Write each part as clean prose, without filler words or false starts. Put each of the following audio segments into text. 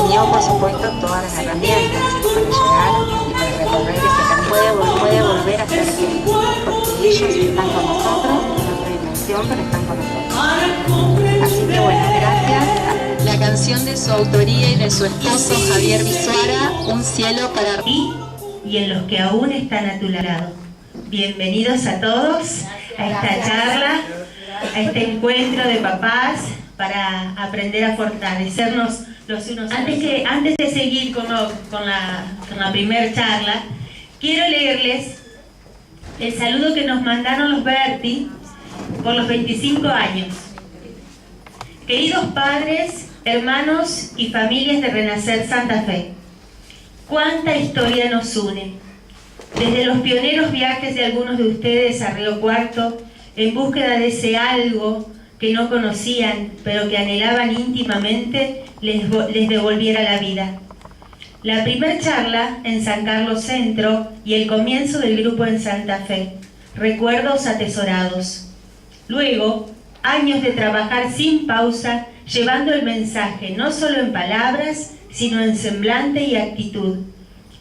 enseñó, por supuesto, todas las herramientas para llegar y para recorrer ese camino. Puede volver a ser feliz, porque ellos están con nosotros, en otra dimensión, pero están con nosotros. Así que bueno, gracias. La canción de su autoría y de su esposo Javier Bisuara, Un cielo para ti y en los que aún están a tu lado. Bienvenidos a todos a esta charla, a este encuentro de papás para aprender a fortalecernos los unos a los otros. Antes de seguir con la primera charla, quiero leerles el saludo que nos mandaron los Berti por los 25 años. Queridos padres, hermanos y familias de Renacer Santa Fe, cuánta historia nos une. Desde los pioneros viajes de algunos de ustedes a Río Cuarto, en búsqueda de ese algo que no conocían, pero que anhelaban íntimamente, les devolviera la vida. La primer charla en San Carlos Centro y el comienzo del grupo en Santa Fe, recuerdos atesorados. Luego, años de trabajar sin pausa, llevando el mensaje no solo en palabras, sino en semblante y actitud.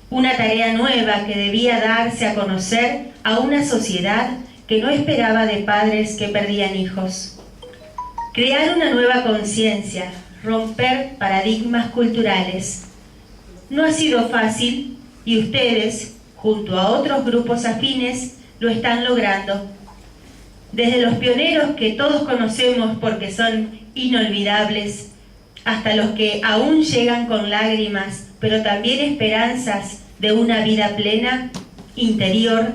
Una tarea nueva que debía darse a conocer a una sociedad que no esperaba de padres que perdían hijos. Crear una nueva conciencia, romper paradigmas culturales. No ha sido fácil y ustedes, junto a otros grupos afines, lo están logrando. Desde los pioneros que todos conocemos porque son inolvidables, hasta los que aún llegan con lágrimas, pero también esperanzas de una vida plena, interior.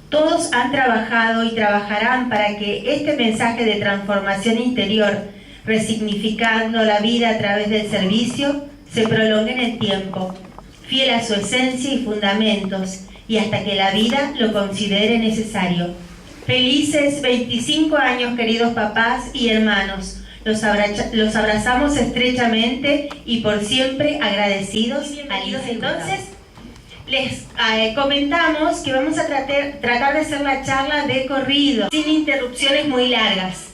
Todos han trabajado y trabajarán para que este mensaje de transformación interior, resignificando la vida a través del servicio, se prolongue en el tiempo, fiel a su esencia y fundamentos, y hasta que la vida lo considere necesario. Felices 25 años, queridos papás y hermanos. Los abrazamos estrechamente y por siempre agradecidos. Entonces, les comentamos que vamos a tratar de hacer la charla de corrido, sin interrupciones muy largas.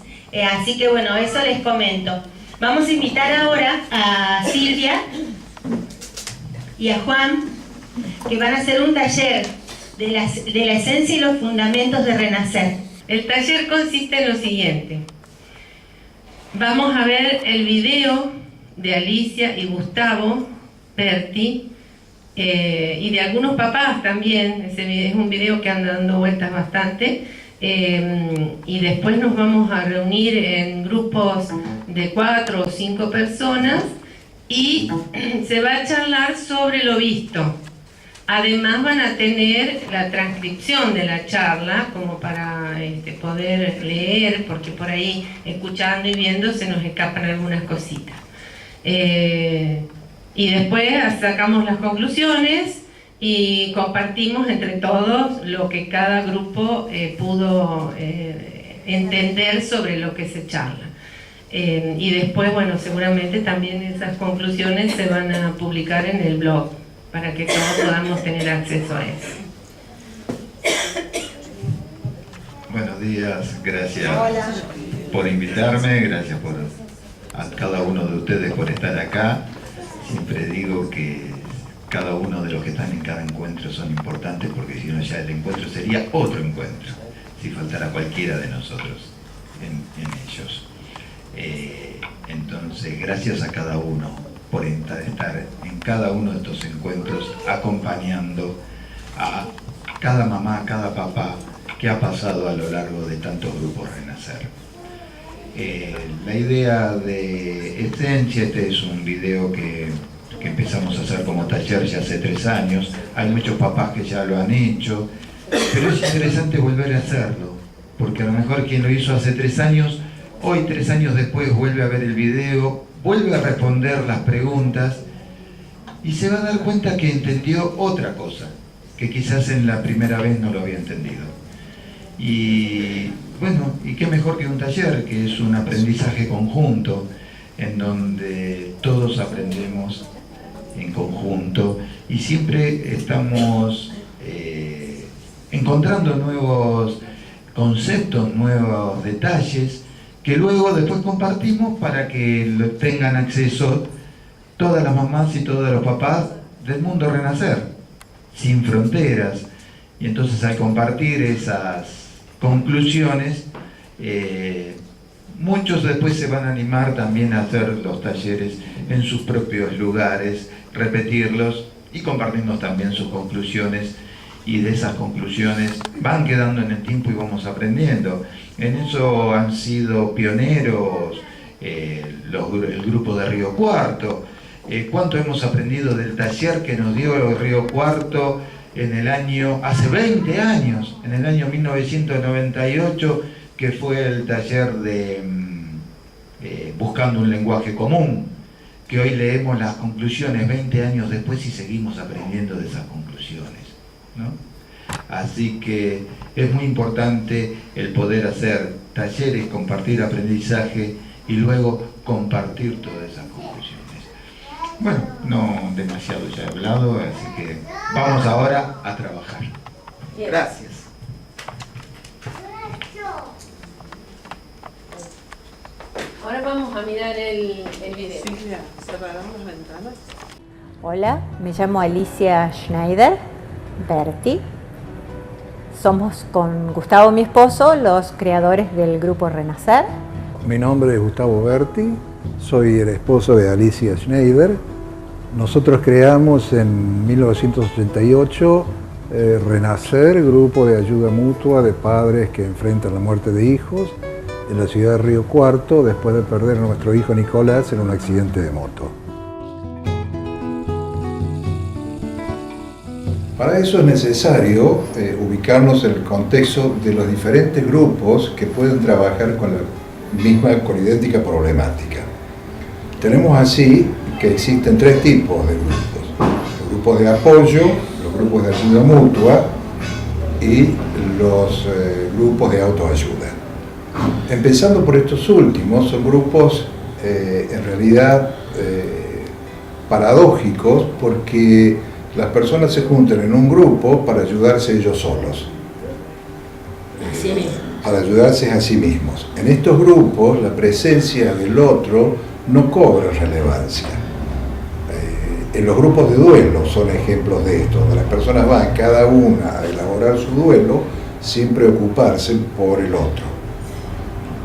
Así que bueno, eso les comento. Vamos a invitar ahora a Silvia y a Juan, que van a hacer un taller de la esencia y los fundamentos de Renacer. El taller consiste en lo siguiente. Vamos a ver el video de Alicia y Gustavo Berti y de algunos papás también. Es un video que anda dando vueltas bastante. Y después nos vamos a reunir en grupos de 4 o 5 personas y se va a charlar sobre lo visto. Además van a tener la transcripción de la charla como para poder leer, porque por ahí escuchando y viendo se nos escapan algunas cositas. Y después sacamos las conclusiones y compartimos entre todos lo que cada grupo pudo entender sobre lo que se charla. Y después, bueno, seguramente también esas conclusiones se van a publicar en el blog, para que todos podamos tener acceso a eso. Buenos días, gracias por invitarme, gracias a cada uno de ustedes por estar acá. Siempre digo que cada uno de los que están en cada encuentro son importantes, porque si no ya el encuentro sería otro encuentro, si faltara cualquiera de nosotros en ellos. Entonces, gracias a cada uno por estar en cada uno de estos encuentros, acompañando a cada mamá, a cada papá que ha pasado a lo largo de tantos grupos Renacer. La idea de Esencia, este es un video que empezamos a hacer como taller ya hace 3 años, hay muchos papás que ya lo han hecho, pero es interesante volver a hacerlo, porque a lo mejor quien lo hizo hace 3 años, hoy 3 años después vuelve a ver el video, vuelve a responder las preguntas y se va a dar cuenta que entendió otra cosa, que quizás en la primera vez no lo había entendido. Y bueno, y qué mejor que un taller, que es un aprendizaje conjunto, en donde todos aprendemos en conjunto y siempre estamos encontrando nuevos conceptos, nuevos detalles, que luego después compartimos para que tengan acceso todas las mamás y todos los papás del mundo Renacer, sin fronteras. Y entonces al compartir esas conclusiones, muchos después se van a animar también a hacer los talleres en sus propios lugares, repetirlos y compartirnos también sus conclusiones, y de esas conclusiones van quedando en el tiempo y vamos aprendiendo. En eso han sido pioneros el grupo de Río Cuarto. ¿Cuánto hemos aprendido del taller que nos dio Río Cuarto hace 20 años, en el año 1998, que fue el taller de Buscando un lenguaje común, que hoy leemos las conclusiones 20 años después y seguimos aprendiendo de esas conclusiones, ¿no? Así que es muy importante el poder hacer talleres, compartir aprendizaje y luego compartir todas esas conclusiones. Bueno, no demasiado ya he hablado, así que vamos ahora a trabajar. Gracias. Ahora vamos a mirar el video. Silvia, cerramos las ventanas. Hola, me llamo Alicia Schneider Berti. Somos con Gustavo, mi esposo, los creadores del grupo Renacer. Mi nombre es Gustavo Berti, soy el esposo de Alicia Schneider. Nosotros creamos en 1988 Renacer, grupo de ayuda mutua de padres que enfrentan la muerte de hijos, en la ciudad de Río Cuarto, después de perder a nuestro hijo Nicolás en un accidente de moto. Para eso es necesario ubicarnos en el contexto de los diferentes grupos que pueden trabajar con idéntica problemática. Tenemos así que existen tres tipos de grupos: los grupos de apoyo, los grupos de ayuda mutua y los grupos de autoayuda. Empezando por estos últimos, son grupos en realidad paradójicos, porque las personas se juntan en un grupo para ayudarse ellos solos, para ayudarse a sí mismos. En estos grupos la presencia del otro no cobra relevancia. En los grupos de duelo son ejemplos de esto, donde las personas van cada una a elaborar su duelo sin preocuparse por el otro.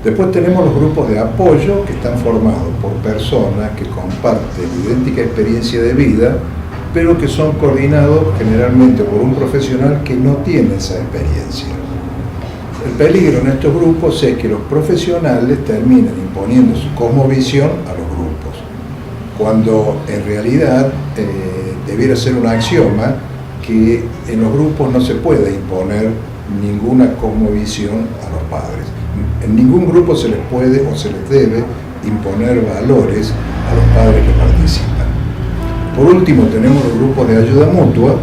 Después tenemos los grupos de apoyo, que están formados por personas que comparten idéntica experiencia de vida, pero que son coordinados generalmente por un profesional que no tiene esa experiencia. El peligro en estos grupos es que los profesionales terminan imponiendo su cosmovisión a los grupos, cuando en realidad debiera ser un axioma que en los grupos no se puede imponer ninguna cosmovisión a los padres. En ningún grupo se les puede o se les debe imponer valores a los padres que participan. Por último, tenemos los grupos de ayuda mutua,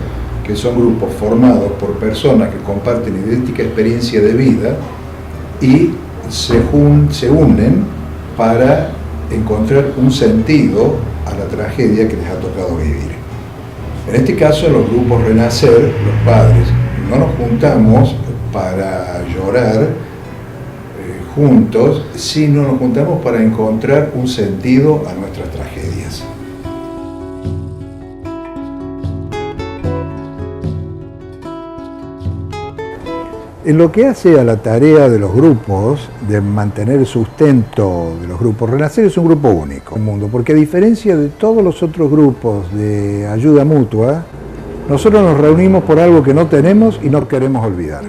que son grupos formados por personas que comparten idéntica experiencia de vida y se unen para encontrar un sentido a la tragedia que les ha tocado vivir. En este caso, en los grupos Renacer, los padres no nos juntamos para llorar juntos, sino nos juntamos para encontrar un sentido a nuestras tragedias. En lo que hace a la tarea de los grupos, de mantener el sustento de los grupos, Renacer es un grupo único en el mundo, porque a diferencia de todos los otros grupos de ayuda mutua, nosotros nos reunimos por algo que no tenemos y no queremos olvidar.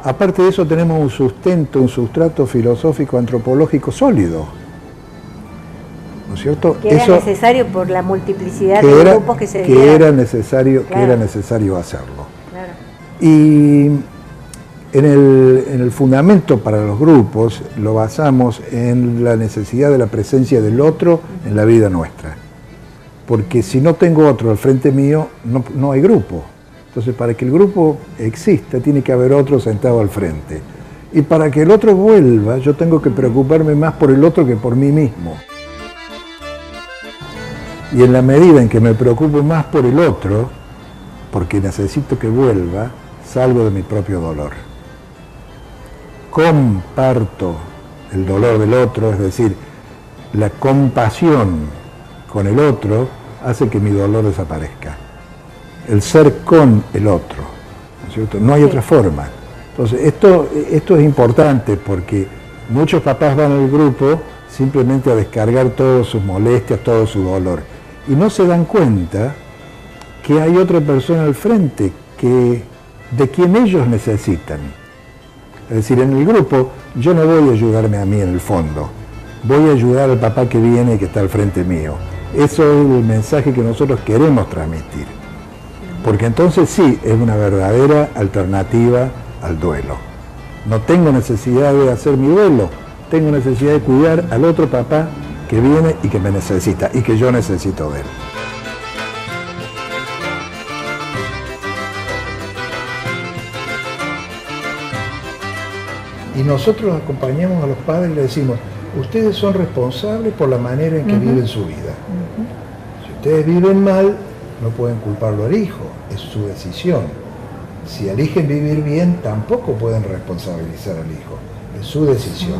Aparte de eso, tenemos un sustento, un sustrato filosófico, antropológico sólido, ¿no es cierto? Que era necesario por la multiplicidad de grupos que se era necesario hacerlo. Claro. Y en el fundamento para los grupos lo basamos en la necesidad de la presencia del otro en la vida nuestra. Porque si no tengo otro al frente mío, no hay grupo. Entonces, para que el grupo exista, tiene que haber otro sentado al frente. Y para que el otro vuelva, yo tengo que preocuparme más por el otro que por mí mismo. Y en la medida en que me preocupo más por el otro, porque necesito que vuelva, salgo de mi propio dolor. Comparto el dolor del otro, es decir, la compasión con el otro hace que mi dolor desaparezca. El ser con el otro, ¿no es cierto? No hay otra forma. Entonces, esto es importante porque muchos papás van al grupo simplemente a descargar todas sus molestias, todo su dolor. Y no se dan cuenta que hay otra persona al frente de quien ellos necesitan. Es decir, en el grupo yo no voy a ayudarme a mí en el fondo, voy a ayudar al papá que viene y que está al frente mío. Eso es el mensaje que nosotros queremos transmitir. Porque entonces sí, es una verdadera alternativa al duelo. No tengo necesidad de hacer mi duelo, tengo necesidad de cuidar al otro papá que viene y que me necesita y que yo necesito de él. Y nosotros acompañamos a los padres y les decimos, ustedes son responsables por la manera en que viven su vida. Si ustedes viven mal, no pueden culparlo al hijo, es su decisión. Si eligen vivir bien, tampoco pueden responsabilizar al hijo, es su decisión.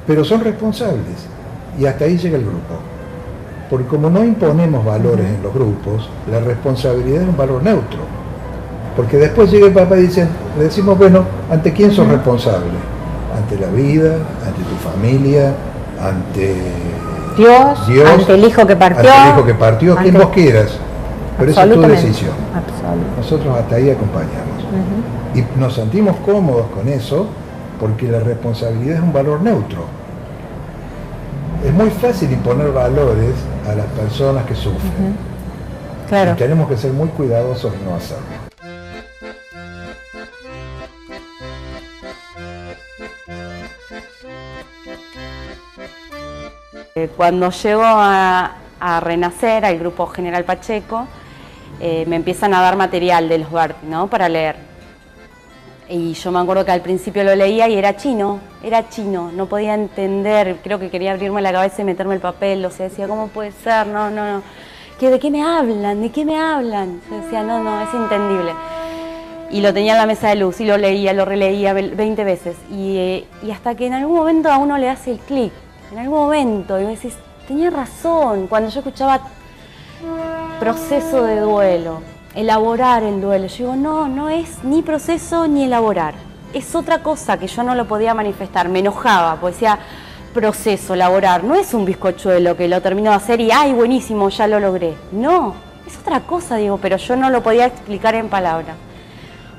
Pero son responsables y hasta ahí llega el grupo. Porque como no imponemos valores en los grupos, la responsabilidad es un valor neutro. Porque después llega el papá y le decimos, bueno, ¿ante quién sos responsable? Ante la vida, ante tu familia, ante Dios, ante el hijo que partió. Ante el hijo que partió, quien vos quieras. Pero esa es tu decisión. Nosotros hasta ahí acompañamos. Y nos sentimos cómodos con eso porque la responsabilidad es un valor neutro. Es muy fácil imponer valores a las personas que sufren. Claro. Y tenemos que ser muy cuidadosos en no hacerlo. Cuando llego a Renacer, al grupo General Pacheco, me empiezan a dar material de los Berti, ¿no? Para leer. Y yo me acuerdo que al principio lo leía y era chino, no podía entender, creo que quería abrirme la cabeza y meterme el papel, o sea, decía, ¿cómo puede ser? No. ¿De qué me hablan? ¿De qué me hablan? Yo decía, no, es entendible. Y lo tenía en la mesa de luz y lo leía, lo releía 20 veces. Y hasta que en algún momento a uno le hace el clic. En algún momento, y vos decís, tenía razón, cuando yo escuchaba proceso de duelo, elaborar el duelo, yo digo, no es ni proceso ni elaborar, es otra cosa que yo no lo podía manifestar, me enojaba, porque decía, proceso, elaborar, no es un bizcochuelo que lo termino de hacer y, ¡ay, buenísimo, ya lo logré! No, es otra cosa, digo, pero yo no lo podía explicar en palabras.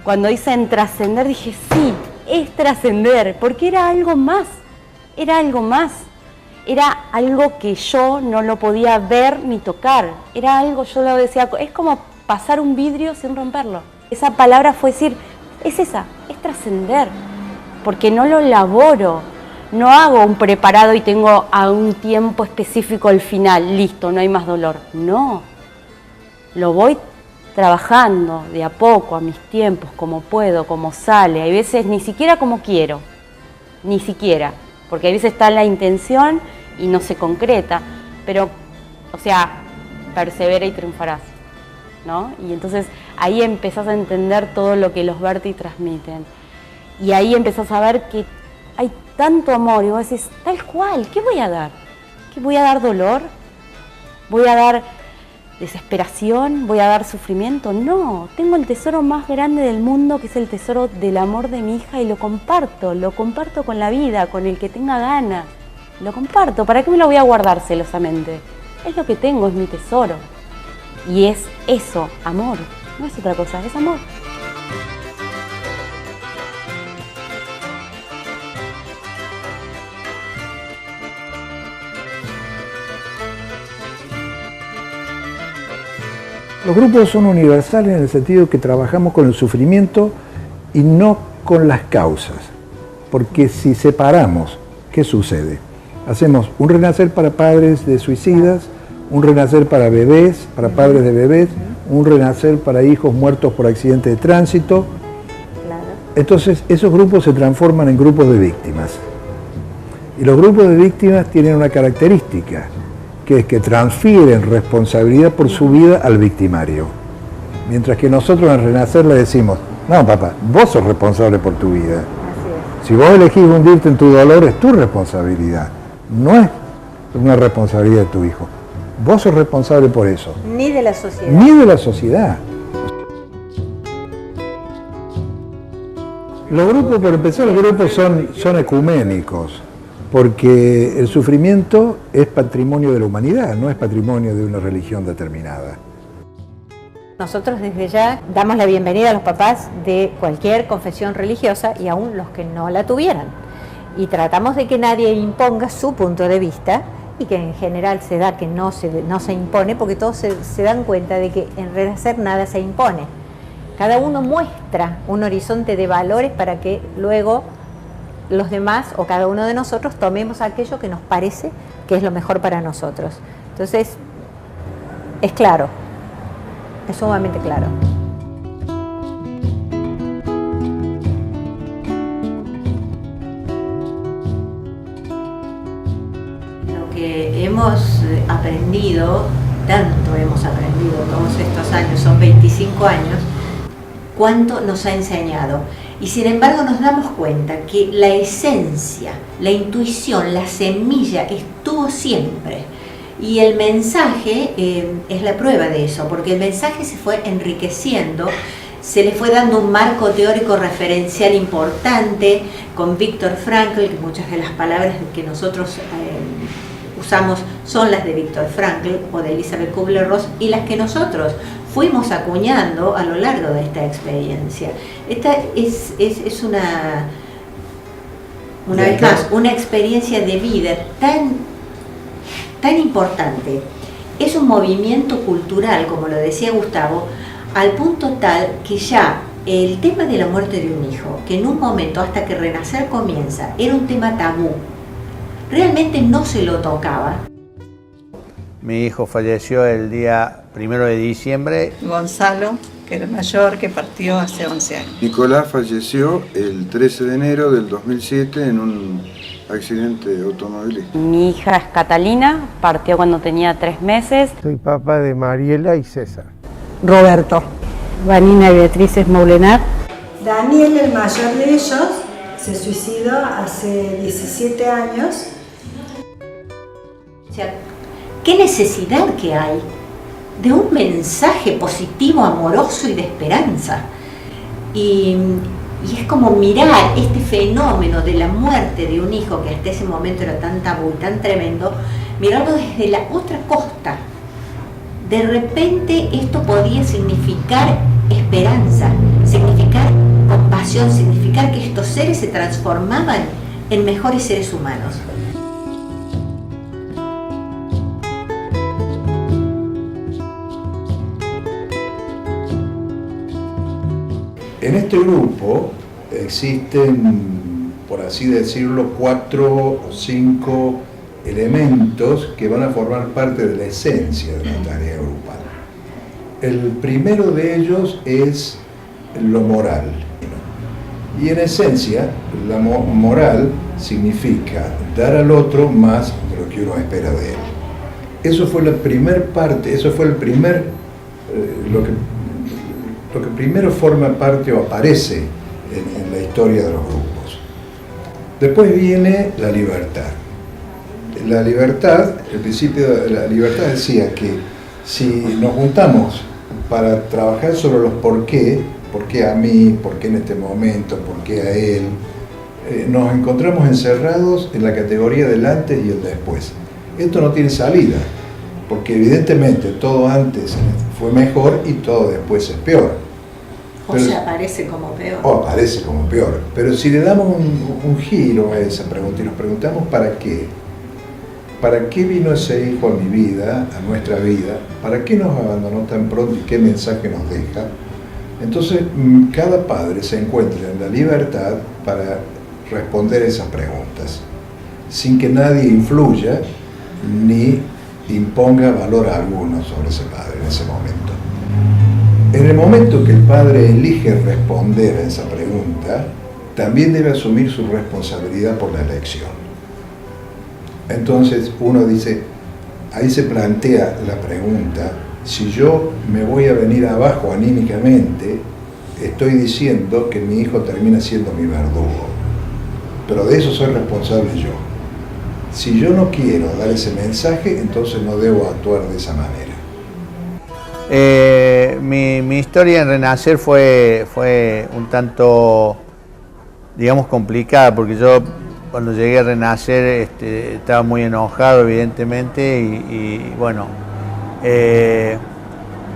Cuando hice en trascender, dije, sí, es trascender, porque era algo más. Era algo que yo no lo podía ver ni tocar. Era algo, yo lo decía, es como pasar un vidrio sin romperlo. Esa palabra fue decir, es trascender, porque no lo elaboro, no hago un preparado y tengo a un tiempo específico al final, listo, no hay más dolor. No, lo voy trabajando de a poco, a mis tiempos, como puedo, como sale. Hay veces ni siquiera como quiero, ni siquiera. Porque a veces está la intención y no se concreta, pero, o sea, persevera y triunfarás, ¿no? Y entonces ahí empezás a entender todo lo que los Berti transmiten. Y ahí empezás a ver que hay tanto amor y vos decís, tal cual, ¿qué voy a dar? ¿Qué voy a dar dolor? ¿Voy a dar desesperación? ¿Voy a dar sufrimiento? No, tengo el tesoro más grande del mundo, que es el tesoro del amor de mi hija, y lo comparto con la vida, con el que tenga ganas, lo comparto. ¿Para qué me lo voy a guardar celosamente? Es lo que tengo, es mi tesoro. Y es eso, amor, no es otra cosa, es amor. Los grupos son universales en el sentido que trabajamos con el sufrimiento y no con las causas. Porque si separamos, ¿qué sucede? Hacemos un renacer para padres de suicidas, un renacer para bebés, para padres de bebés, un renacer para hijos muertos por accidente de tránsito. Entonces esos grupos se transforman en grupos de víctimas. Y los grupos de víctimas tienen una característica, que es que transfieren responsabilidad por su vida al victimario. Mientras que nosotros en Renacer le decimos, no papá, vos sos responsable por tu vida. Si vos elegís hundirte en tu dolor, es tu responsabilidad, no es una responsabilidad de tu hijo. Vos sos responsable por eso. Ni de la sociedad. Ni de la sociedad. Los grupos, por empezar, los grupos son ecuménicos, porque el sufrimiento es patrimonio de la humanidad, no es patrimonio de una religión determinada. Nosotros desde ya damos la bienvenida a los papás de cualquier confesión religiosa y aún los que no la tuvieran. Y tratamos de que nadie imponga su punto de vista y que en general se da que no se impone, porque todos se dan cuenta de que en realidad nada se impone. Cada uno muestra un horizonte de valores para que luego los demás o cada uno de nosotros tomemos aquello que nos parece que es lo mejor para nosotros. Entonces, es claro, es sumamente claro. Lo que hemos aprendido, tanto hemos aprendido todos estos años, son 25 años, cuánto nos ha enseñado. Y sin embargo nos damos cuenta que la esencia, la intuición, la semilla estuvo siempre. Y el mensaje es la prueba de eso, porque el mensaje se fue enriqueciendo, se le fue dando un marco teórico referencial importante con Viktor Frankl, que muchas de las palabras que nosotros usamos son las de Viktor Frankl o de Elizabeth Kubler-Ross y las que nosotros fuimos acuñando a lo largo de esta experiencia. Esta es una vez más, una experiencia de vida tan importante. Es un movimiento cultural, como lo decía Gustavo, al punto tal que ya el tema de la muerte de un hijo, que en un momento hasta que Renacer comienza, era un tema tabú, realmente no se lo tocaba. Mi hijo falleció el día 1 de diciembre. Gonzalo, que era el mayor, que partió hace 11 años. Nicolás falleció el 13 de enero del 2007 en un accidente automovilístico. Mi hija es Catalina, partió cuando tenía 3 meses. Soy papá de Mariela y César. Roberto. Vanina Beatriz Moulenat. Daniel, el mayor de ellos, se suicidó hace 17 años. O sea, ¿qué necesidad que hay de un mensaje positivo, amoroso y de esperanza? Y es como mirar este fenómeno de la muerte de un hijo que hasta ese momento era tan tabú y tan tremendo, mirarlo desde la otra costa. De repente esto podía significar esperanza, significar compasión, significar que estos seres se transformaban en mejores seres humanos. En este grupo existen, por así decirlo, 4 o 5 elementos que van a formar parte de la esencia de la tarea grupal. El primero de ellos es lo moral. Y en esencia, la moral significa dar al otro más de lo que uno espera de él. Eso fue la primera parte, eso fue el primer, lo que primero forma parte o aparece en la historia de los grupos. Después viene la libertad. La libertad, el principio de la libertad decía que si nos juntamos para trabajar sobre los por qué a mí, por qué en este momento, por qué a él, nos encontramos encerrados en la categoría del antes y el después. Esto no tiene salida, porque evidentemente todo antes fue mejor y todo después es peor. O sea, aparece como peor. O aparece como peor. Pero si le damos un giro a esa pregunta y nos preguntamos ¿para qué? ¿Para qué vino ese hijo a mi vida, a nuestra vida? ¿Para qué nos abandonó tan pronto y qué mensaje nos deja? Entonces, cada padre se encuentra en la libertad para responder esas preguntas, sin que nadie influya ni imponga valor alguno sobre ese padre en ese momento. En el momento que el padre elige responder a esa pregunta, también debe asumir su responsabilidad por la elección. Entonces uno dice, ahí se plantea la pregunta, si yo me voy a venir abajo anímicamente, estoy diciendo que mi hijo termina siendo mi verdugo. Pero de eso soy responsable yo. Si yo no quiero dar ese mensaje, entonces no debo actuar de esa manera. Mi historia en Renacer fue un tanto, digamos, complicada, porque yo cuando llegué a Renacer estaba muy enojado, evidentemente, y bueno,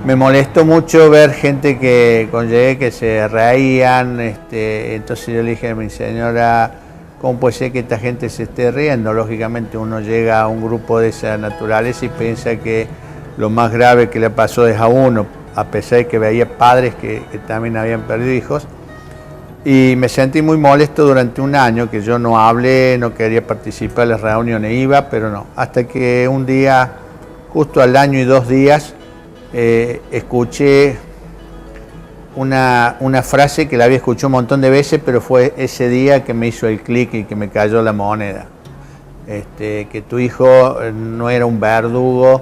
me molestó mucho ver gente que cuando llegué que se reían, entonces yo le dije a mi señora, ¿cómo puede ser que esta gente se esté riendo? Lógicamente uno llega a un grupo de esa naturaleza y piensa que lo más grave que le pasó es a uno, a pesar de que veía padres que también habían perdido hijos. Y me sentí muy molesto durante un año, que yo no hablé, no quería participar en las reuniones, iba, pero no. Hasta que un día, justo al año y 2 días, escuché una frase que la había escuchado un montón de veces, pero fue ese día que me hizo el clic y que me cayó la moneda. Que tu hijo no era un verdugo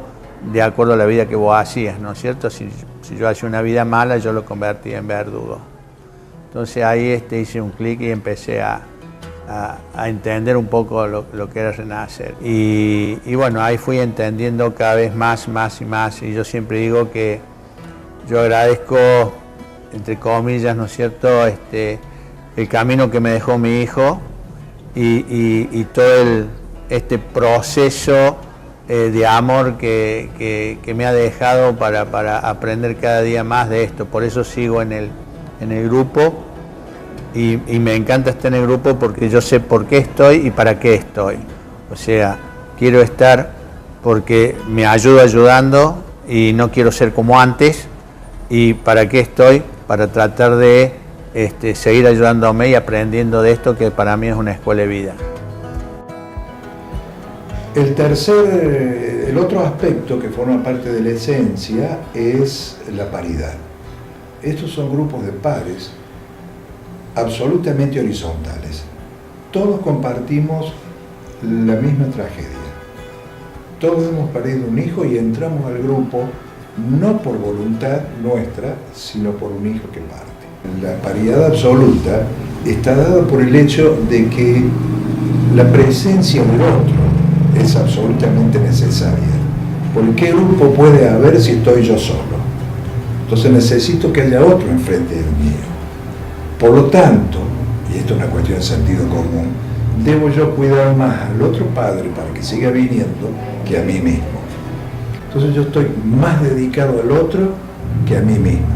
de acuerdo a la vida que vos hacías, ¿no es cierto? Si yo hacía una vida mala, yo lo convertía en verdugo. Entonces ahí hice un clic y empecé a entender un poco lo que era Renacer. Y bueno, ahí fui entendiendo cada vez más y más. Y yo siempre digo que yo agradezco, entre comillas, ¿no es cierto?, el camino que me dejó mi hijo y todo este proceso de amor que me ha dejado para aprender cada día más de esto. Por eso sigo en el grupo y me encanta estar en el grupo porque yo sé por qué estoy y para qué estoy. O sea, quiero estar porque me ayudo ayudando y no quiero ser como antes. ¿Y para qué estoy? Para tratar de seguir ayudándome y aprendiendo de esto, que para mí es una escuela de vida. El otro aspecto que forma parte de la esencia es la paridad. Estos son grupos de pares absolutamente horizontales. Todos compartimos la misma tragedia. Todos hemos perdido un hijo y entramos al grupo no por voluntad nuestra, sino por un hijo que parte. La paridad absoluta está dada por el hecho de que la presencia del otro es absolutamente necesaria. ¿Por qué grupo puede haber si estoy yo solo? Entonces necesito que haya otro enfrente del mío. Por lo tanto, y esto es una cuestión de sentido común, debo yo cuidar más al otro padre para que siga viniendo que a mí mismo. Entonces yo estoy más dedicado al otro que a mí mismo.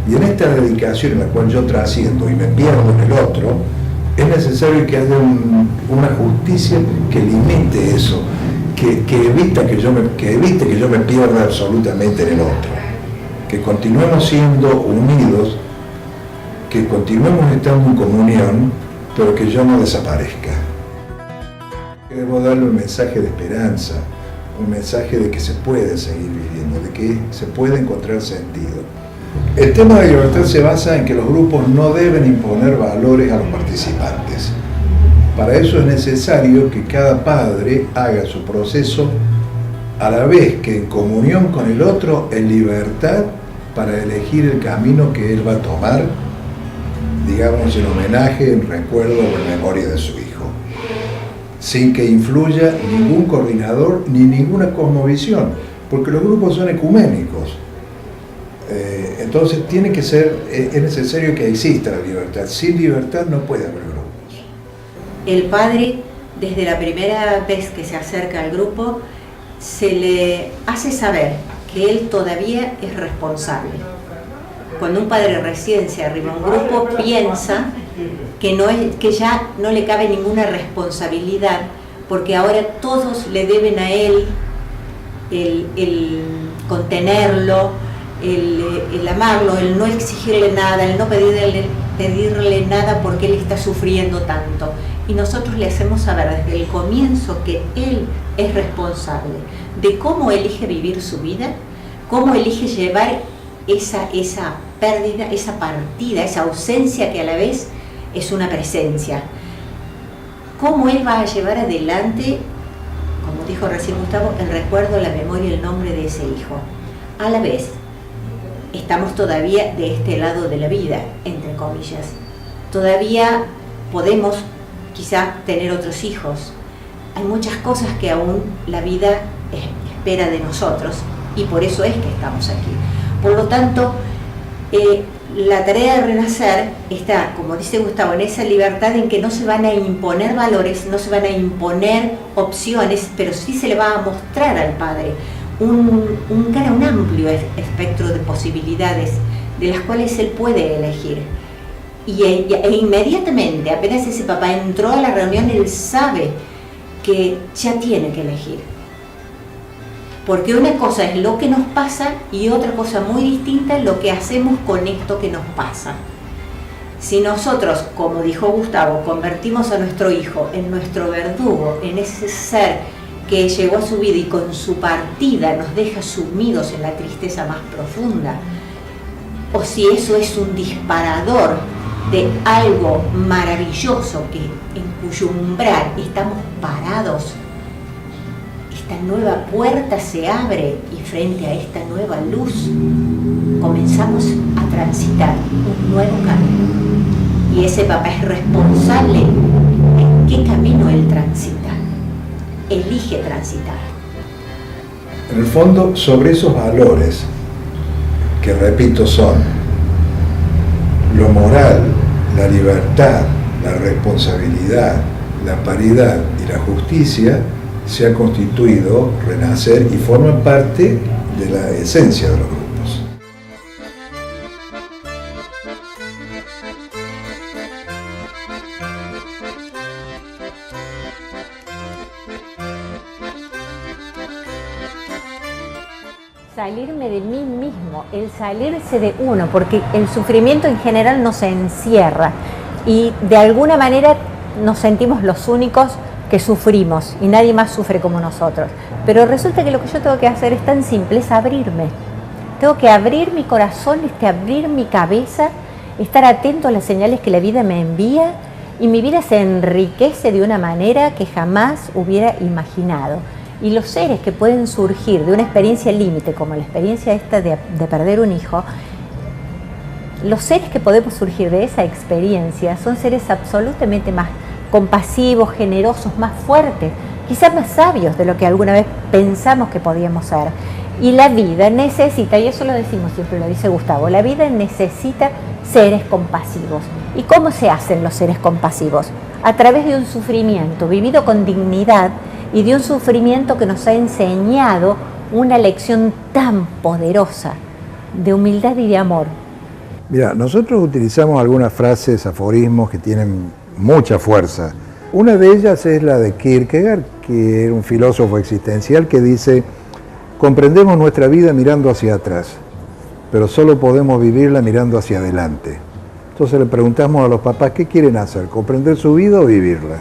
Y en esta dedicación en la cual yo trasciendo y me pierdo en el otro, es necesario que haya una justicia que limite eso, que evite que yo me pierda absolutamente en el otro. Que continuemos siendo unidos, que continuemos estando en comunión, pero que yo no desaparezca. Debo darle un mensaje de esperanza, un mensaje de que se puede seguir viviendo, de que se puede encontrar sentido. El tema de libertad se basa en que los grupos no deben imponer valores a los participantes. Para eso es necesario que cada padre haga su proceso a la vez que en comunión con el otro, en libertad para elegir el camino que él va a tomar, digamos en homenaje, en recuerdo o en memoria de su hijo, sin que influya ningún coordinador ni ninguna cosmovisión, porque los grupos son ecuménicos. Entonces tiene que ser, es necesario que exista la libertad. Sin libertad no puede haber grupos. El padre, desde la primera vez que se acerca al grupo, se le hace saber que él todavía es responsable. Cuando un padre recién se arriba a un grupo, piensa que ya no le cabe ninguna responsabilidad, porque ahora todos le deben a él el contenerlo, el amarlo, el no exigirle nada, el no pedirle nada porque él está sufriendo tanto. Y nosotros le hacemos saber desde el comienzo que él es responsable de cómo elige vivir su vida, cómo elige llevar esa pérdida, esa partida, esa ausencia que a la vez es una presencia. Cómo él va a llevar adelante, como dijo recién Gustavo, el recuerdo, la memoria y el nombre de ese hijo. A la vez, estamos todavía de este lado de la vida, entre comillas. Todavía podemos quizá tener otros hijos, hay muchas cosas que aún la vida espera de nosotros y por eso es que estamos aquí. Por lo tanto, la tarea de renacer está, como dice Gustavo, en esa libertad en que no se van a imponer valores, no se van a imponer opciones, pero sí se le va a mostrar al Padre un amplio espectro de posibilidades de las cuales él puede elegir. E inmediatamente, apenas ese papá entró a la reunión, él sabe que ya tiene que elegir. Porque una cosa es lo que nos pasa y otra cosa muy distinta es lo que hacemos con esto que nos pasa. Si nosotros, como dijo Gustavo, convertimos a nuestro hijo en nuestro verdugo, en ese ser que llegó a su vida y con su partida nos deja sumidos en la tristeza más profunda, o si eso es un disparador de algo maravilloso en cuyo umbral estamos parados, esta nueva puerta se abre y frente a esta nueva luz comenzamos a transitar un nuevo camino. Y ese papá es responsable en qué camino él transita, elige transitar. En el fondo, sobre esos valores, que repito son lo moral, la libertad, la responsabilidad, la paridad y la justicia, se ha constituido Renacer y forman parte de la esencia de los grupos. Salirme de mí mismo, el salirse de uno, porque el sufrimiento en general nos encierra y de alguna manera nos sentimos los únicos que sufrimos y nadie más sufre como nosotros. Pero resulta que lo que yo tengo que hacer es tan simple, es abrirme. Tengo que abrir mi corazón, abrir mi cabeza, estar atento a las señales que la vida me envía y mi vida se enriquece de una manera que jamás hubiera imaginado. Y los seres que pueden surgir de una experiencia límite, como la experiencia esta de perder un hijo, los seres que podemos surgir de esa experiencia son seres absolutamente más compasivos, generosos, más fuertes, quizás más sabios de lo que alguna vez pensamos que podíamos ser. Y la vida necesita, y eso lo decimos siempre, lo dice Gustavo, la vida necesita seres compasivos. ¿Y cómo se hacen los seres compasivos? A través de un sufrimiento vivido con dignidad y de un sufrimiento que nos ha enseñado una lección tan poderosa de humildad y de amor. Mira, nosotros utilizamos algunas frases, aforismos que tienen mucha fuerza. Una de ellas es la de Kierkegaard, que era un filósofo existencial que dice: comprendemos nuestra vida mirando hacia atrás, pero solo podemos vivirla mirando hacia adelante. Entonces le preguntamos a los papás, ¿qué quieren hacer? ¿Comprender su vida o vivirla?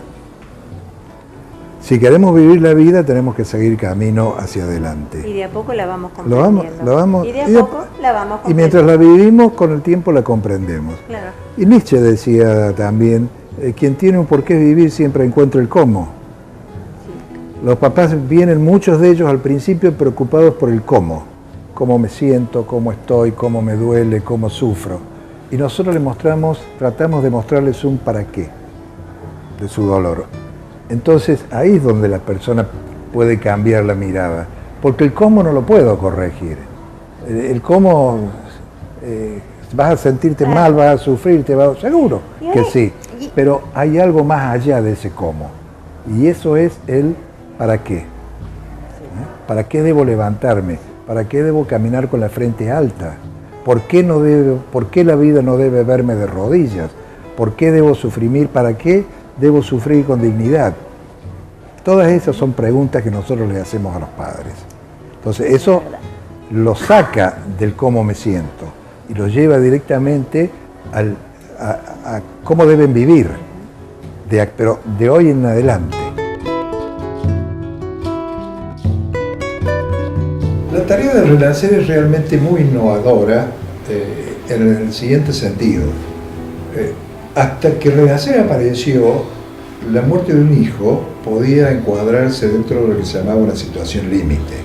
Si queremos vivir la vida, tenemos que seguir camino hacia adelante. Y de a poco la vamos comprendiendo. Y de a poco la vamos comprendiendo. Y mientras la vivimos, con el tiempo la comprendemos. Claro. Y Nietzsche decía también, quien tiene un porqué vivir siempre encuentra el cómo. Sí. Los papás vienen, muchos de ellos al principio, preocupados por el cómo. Cómo me siento, cómo estoy, cómo me duele, cómo sufro. Y nosotros tratamos de mostrarles un para qué de su dolor. Entonces ahí es donde la persona puede cambiar la mirada, porque el cómo no lo puedo corregir. El cómo vas a sentirte mal, vas a sufrir, seguro que sí, pero hay algo más allá de ese cómo, y eso es el para qué. ¿Para qué debo levantarme? ¿Para qué debo caminar con la frente alta? ¿Por qué la vida no debe verme de rodillas? ¿Por qué debo suprimir? ¿Para qué debo sufrir con dignidad? Todas esas son preguntas que nosotros le hacemos a los padres. Entonces eso lo saca del cómo me siento y lo lleva directamente a cómo deben vivir, pero de hoy en adelante. La tarea de Renacer es realmente muy innovadora en el siguiente sentido. Hasta que Renacer apareció, la muerte de un hijo podía encuadrarse dentro de lo que se llamaba una situación límite.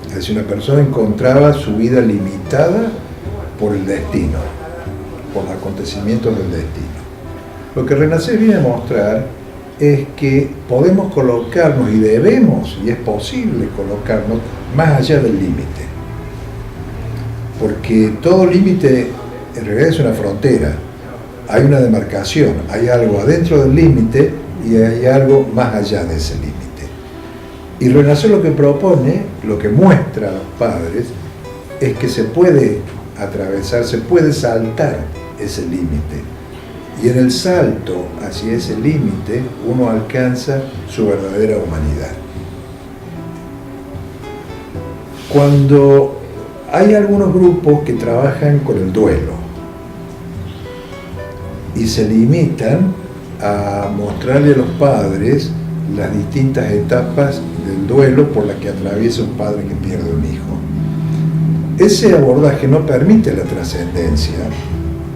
Es decir, una persona encontraba su vida limitada por el destino, por los acontecimientos del destino. Lo que Renacer viene a mostrar es que podemos colocarnos y debemos, y es posible colocarnos más allá del límite. Porque todo límite en realidad es una frontera, hay una demarcación, hay algo adentro del límite y hay algo más allá de ese límite. Y Renacer lo que propone, lo que muestra a los padres, es que se puede atravesar, se puede saltar ese límite. Y en el salto hacia ese límite uno alcanza su verdadera humanidad. Cuando hay algunos grupos que trabajan con el duelo y se limitan a mostrarle a los padres las distintas etapas del duelo por las que atraviesa un padre que pierde un hijo. Ese abordaje no permite la trascendencia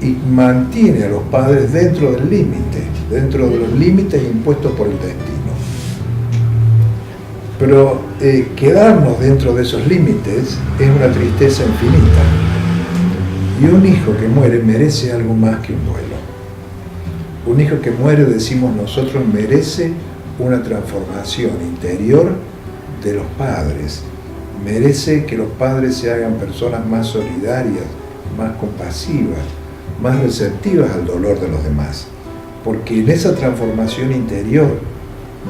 y mantiene a los padres dentro del límite, dentro de los límites impuestos por el destino. Pero quedarnos dentro de esos límites es una tristeza infinita. Y un hijo que muere merece algo más que un duelo. Un hijo que muere, decimos nosotros, merece una transformación interior de los padres. Merece que los padres se hagan personas más solidarias, más compasivas, más receptivas al dolor de los demás. Porque en esa transformación interior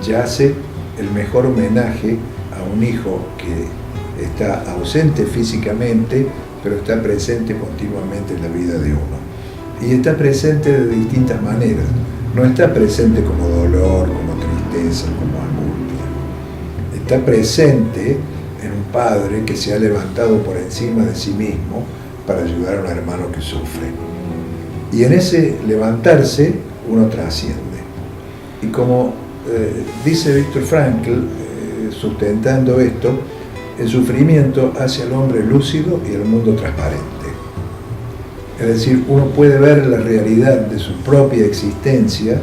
yace el mejor homenaje a un hijo que está ausente físicamente, pero está presente continuamente en la vida de uno. Y está presente de distintas maneras. No está presente como dolor, como tristeza, como angustia. Está presente en un padre que se ha levantado por encima de sí mismo para ayudar a un hermano que sufre. Y en ese levantarse uno trasciende. Y como dice Viktor Frankl, sustentando esto, el sufrimiento hace al hombre lúcido y al mundo transparente. Es decir, uno puede ver la realidad de su propia existencia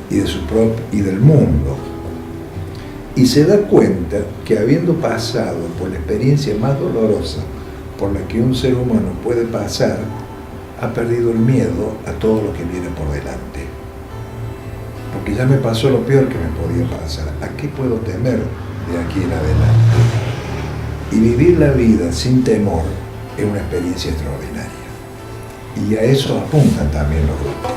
y del mundo. Y se da cuenta que habiendo pasado por la experiencia más dolorosa por la que un ser humano puede pasar, ha perdido el miedo a todo lo que viene por delante. Porque ya me pasó lo peor que me podía pasar. ¿A qué puedo temer de aquí en adelante? Y vivir la vida sin temor es una experiencia extraordinaria. Y a eso apuntan también los grupos.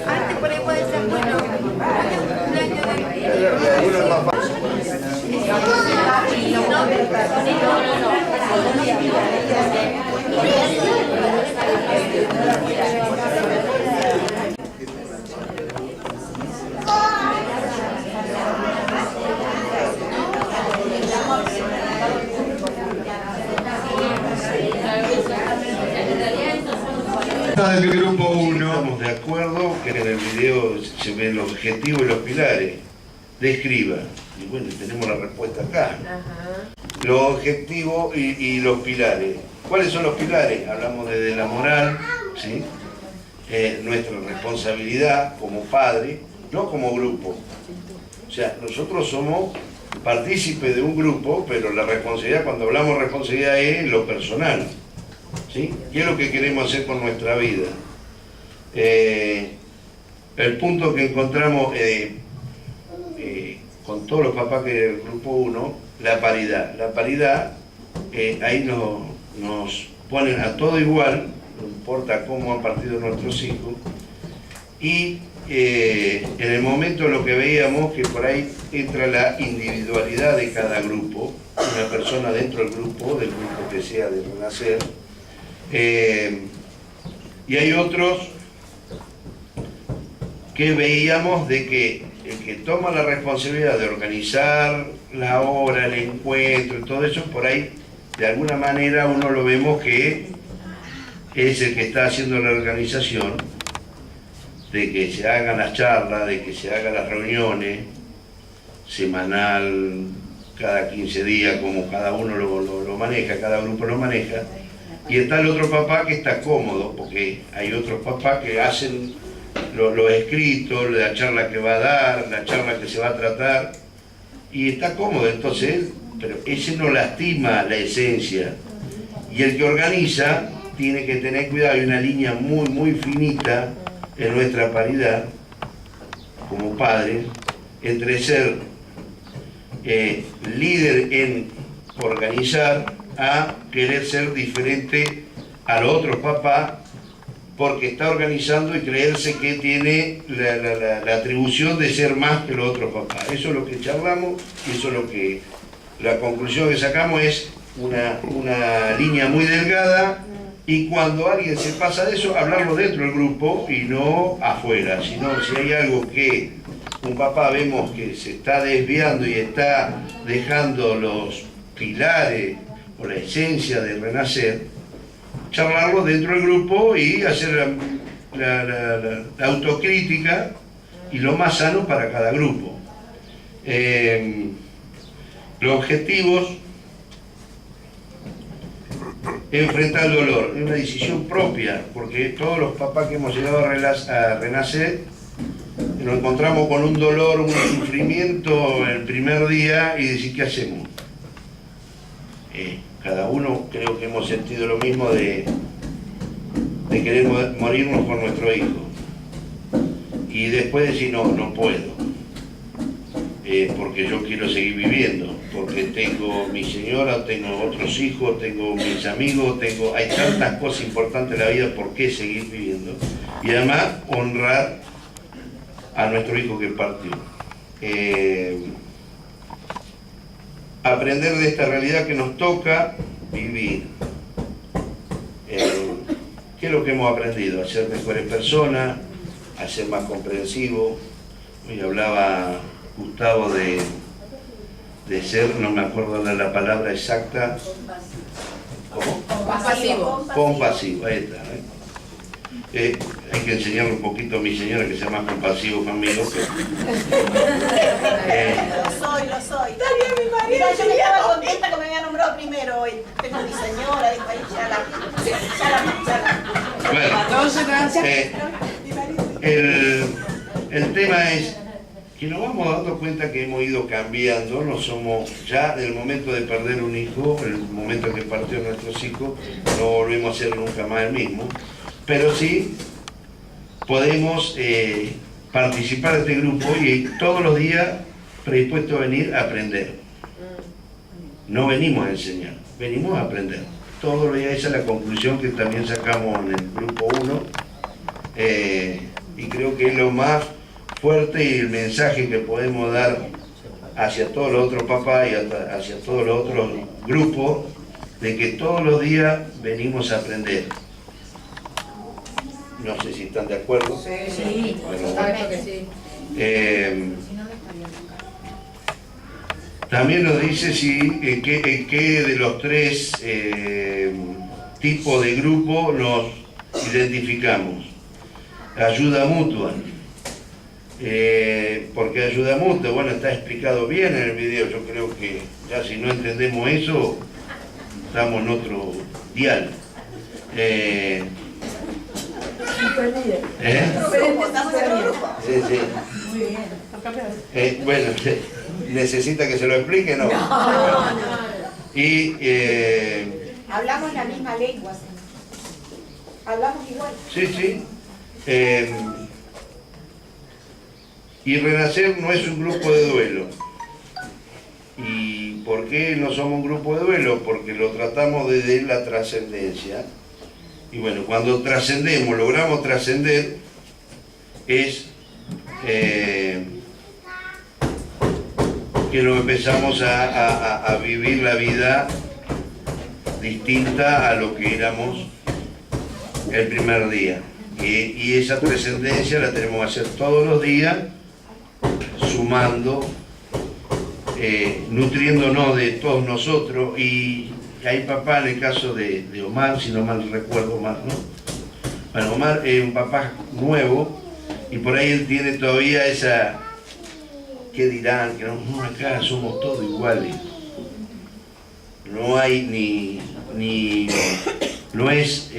Antes por ahí puede ser bueno. Del grupo 1, estamos de acuerdo que en el video se ven los objetivos y los pilares. Describa. Y bueno, tenemos la respuesta acá. Los objetivos y los pilares. ¿Cuáles son los pilares? Hablamos desde la moral, ¿sí? Nuestra responsabilidad como padre, no como grupo. O sea, nosotros somos partícipes de un grupo, pero la responsabilidad, cuando hablamos de responsabilidad, es lo personal. ¿Sí? ¿Qué es lo que queremos hacer con nuestra vida? El punto que encontramos con todos los papás que del grupo 1, la paridad. La paridad, ahí nos ponen a todo igual, no importa cómo han partido nuestros hijos, y en el momento lo que veíamos que por ahí entra la individualidad de cada grupo, una persona dentro del grupo que sea de Renacer, y hay otros que veíamos de que el que toma la responsabilidad de organizar la hora, el encuentro y todo eso, por ahí de alguna manera uno lo vemos que es el que está haciendo la organización, de que se hagan las charlas, de que se hagan las reuniones semanal, cada 15 días, como cada uno lo maneja, cada grupo lo maneja. Y está el otro papá que está cómodo, porque hay otros papás que hacen los escritos, la charla que va a dar, la charla que se va a tratar, y está cómodo, entonces, pero ese no lastima la esencia. Y el que organiza tiene que tener cuidado, hay una línea muy, muy finita en nuestra paridad, como padres, entre ser líder en organizar a querer ser diferente a los otros papás porque está organizando y creerse que tiene la atribución de ser más que los otros papás. Eso es lo que charlamos y eso es lo que la conclusión que sacamos es una línea muy delgada, y cuando alguien se pasa de eso, hablarlo dentro del grupo y no afuera, sino si hay algo que un papá vemos que se está desviando y está dejando los pilares o la esencia de Renacer, charlarlo dentro del grupo y hacer la autocrítica y lo más sano para cada grupo. Los objetivos: enfrentar el dolor, es una decisión propia, porque todos los papás que hemos llegado a Renacer nos encontramos con un dolor, un sufrimiento el primer día y decir, ¿qué hacemos? Cada uno creo que hemos sentido lo mismo de querer morirnos con nuestro hijo y después decir, no puedo, porque yo quiero seguir viviendo, porque tengo mi señora, tengo otros hijos, tengo mis amigos, hay tantas cosas importantes en la vida, ¿por qué seguir viviendo? Y además honrar a nuestro hijo que partió. Aprender de esta realidad que nos toca vivir. ¿Qué es lo que hemos aprendido? A ser mejores personas, a ser más comprensivos. Hoy hablaba Gustavo ser, no me acuerdo la palabra exacta. ¿Cómo? Compasivo. Compasivo, ahí está. Hay que enseñarle un poquito a mi señora que sea más compasivo conmigo. Lo soy. Está bien, mi marido. Mira, yo me estaba contenta que me había nombrado primero hoy. Tengo mi señora, dijo ahí, ya la. Bueno, el tema es que nos vamos dando cuenta que hemos ido cambiando, no somos ya del momento de perder un hijo, el momento en que partió nuestros hijos, no volvemos a ser nunca más el mismo, pero sí podemos participar de este grupo y todos los días predispuestos a venir a aprender. No venimos a enseñar, venimos a aprender. Todos los días, esa es la conclusión que también sacamos en el grupo 1 y creo que es lo más fuerte y el mensaje que podemos dar hacia todos los otros papás y hacia todos los otros grupos, de que todos los días venimos a aprender. No sé si están de acuerdo. Sí, bueno, claro que sí. También nos dice que de los 3 tipos de grupos nos identificamos. Ayuda mutua. Porque ayuda mutua, bueno, está explicado bien en el video. Yo creo que ya si no entendemos eso, estamos en otro dial. Sí, sí. Muy bien. Bueno, ¿necesita que se lo explique? No. Y hablamos la misma lengua. Hablamos igual. sí, sí. Y Renacer no es un grupo de duelo. ¿Y por qué no somos un grupo de duelo? Porque lo tratamos desde la trascendencia. Y bueno, cuando trascendemos, logramos trascender, es que lo empezamos a vivir la vida distinta a lo que éramos el primer día. Y esa trascendencia la tenemos que hacer todos los días, sumando, nutriéndonos de todos nosotros. Y hay papá, en el caso de Omar, si no mal recuerdo, Omar, ¿no? Bueno, Omar es un papá nuevo y por ahí él tiene todavía esa, ¿qué dirán? Que no, acá somos todos iguales. No hay no es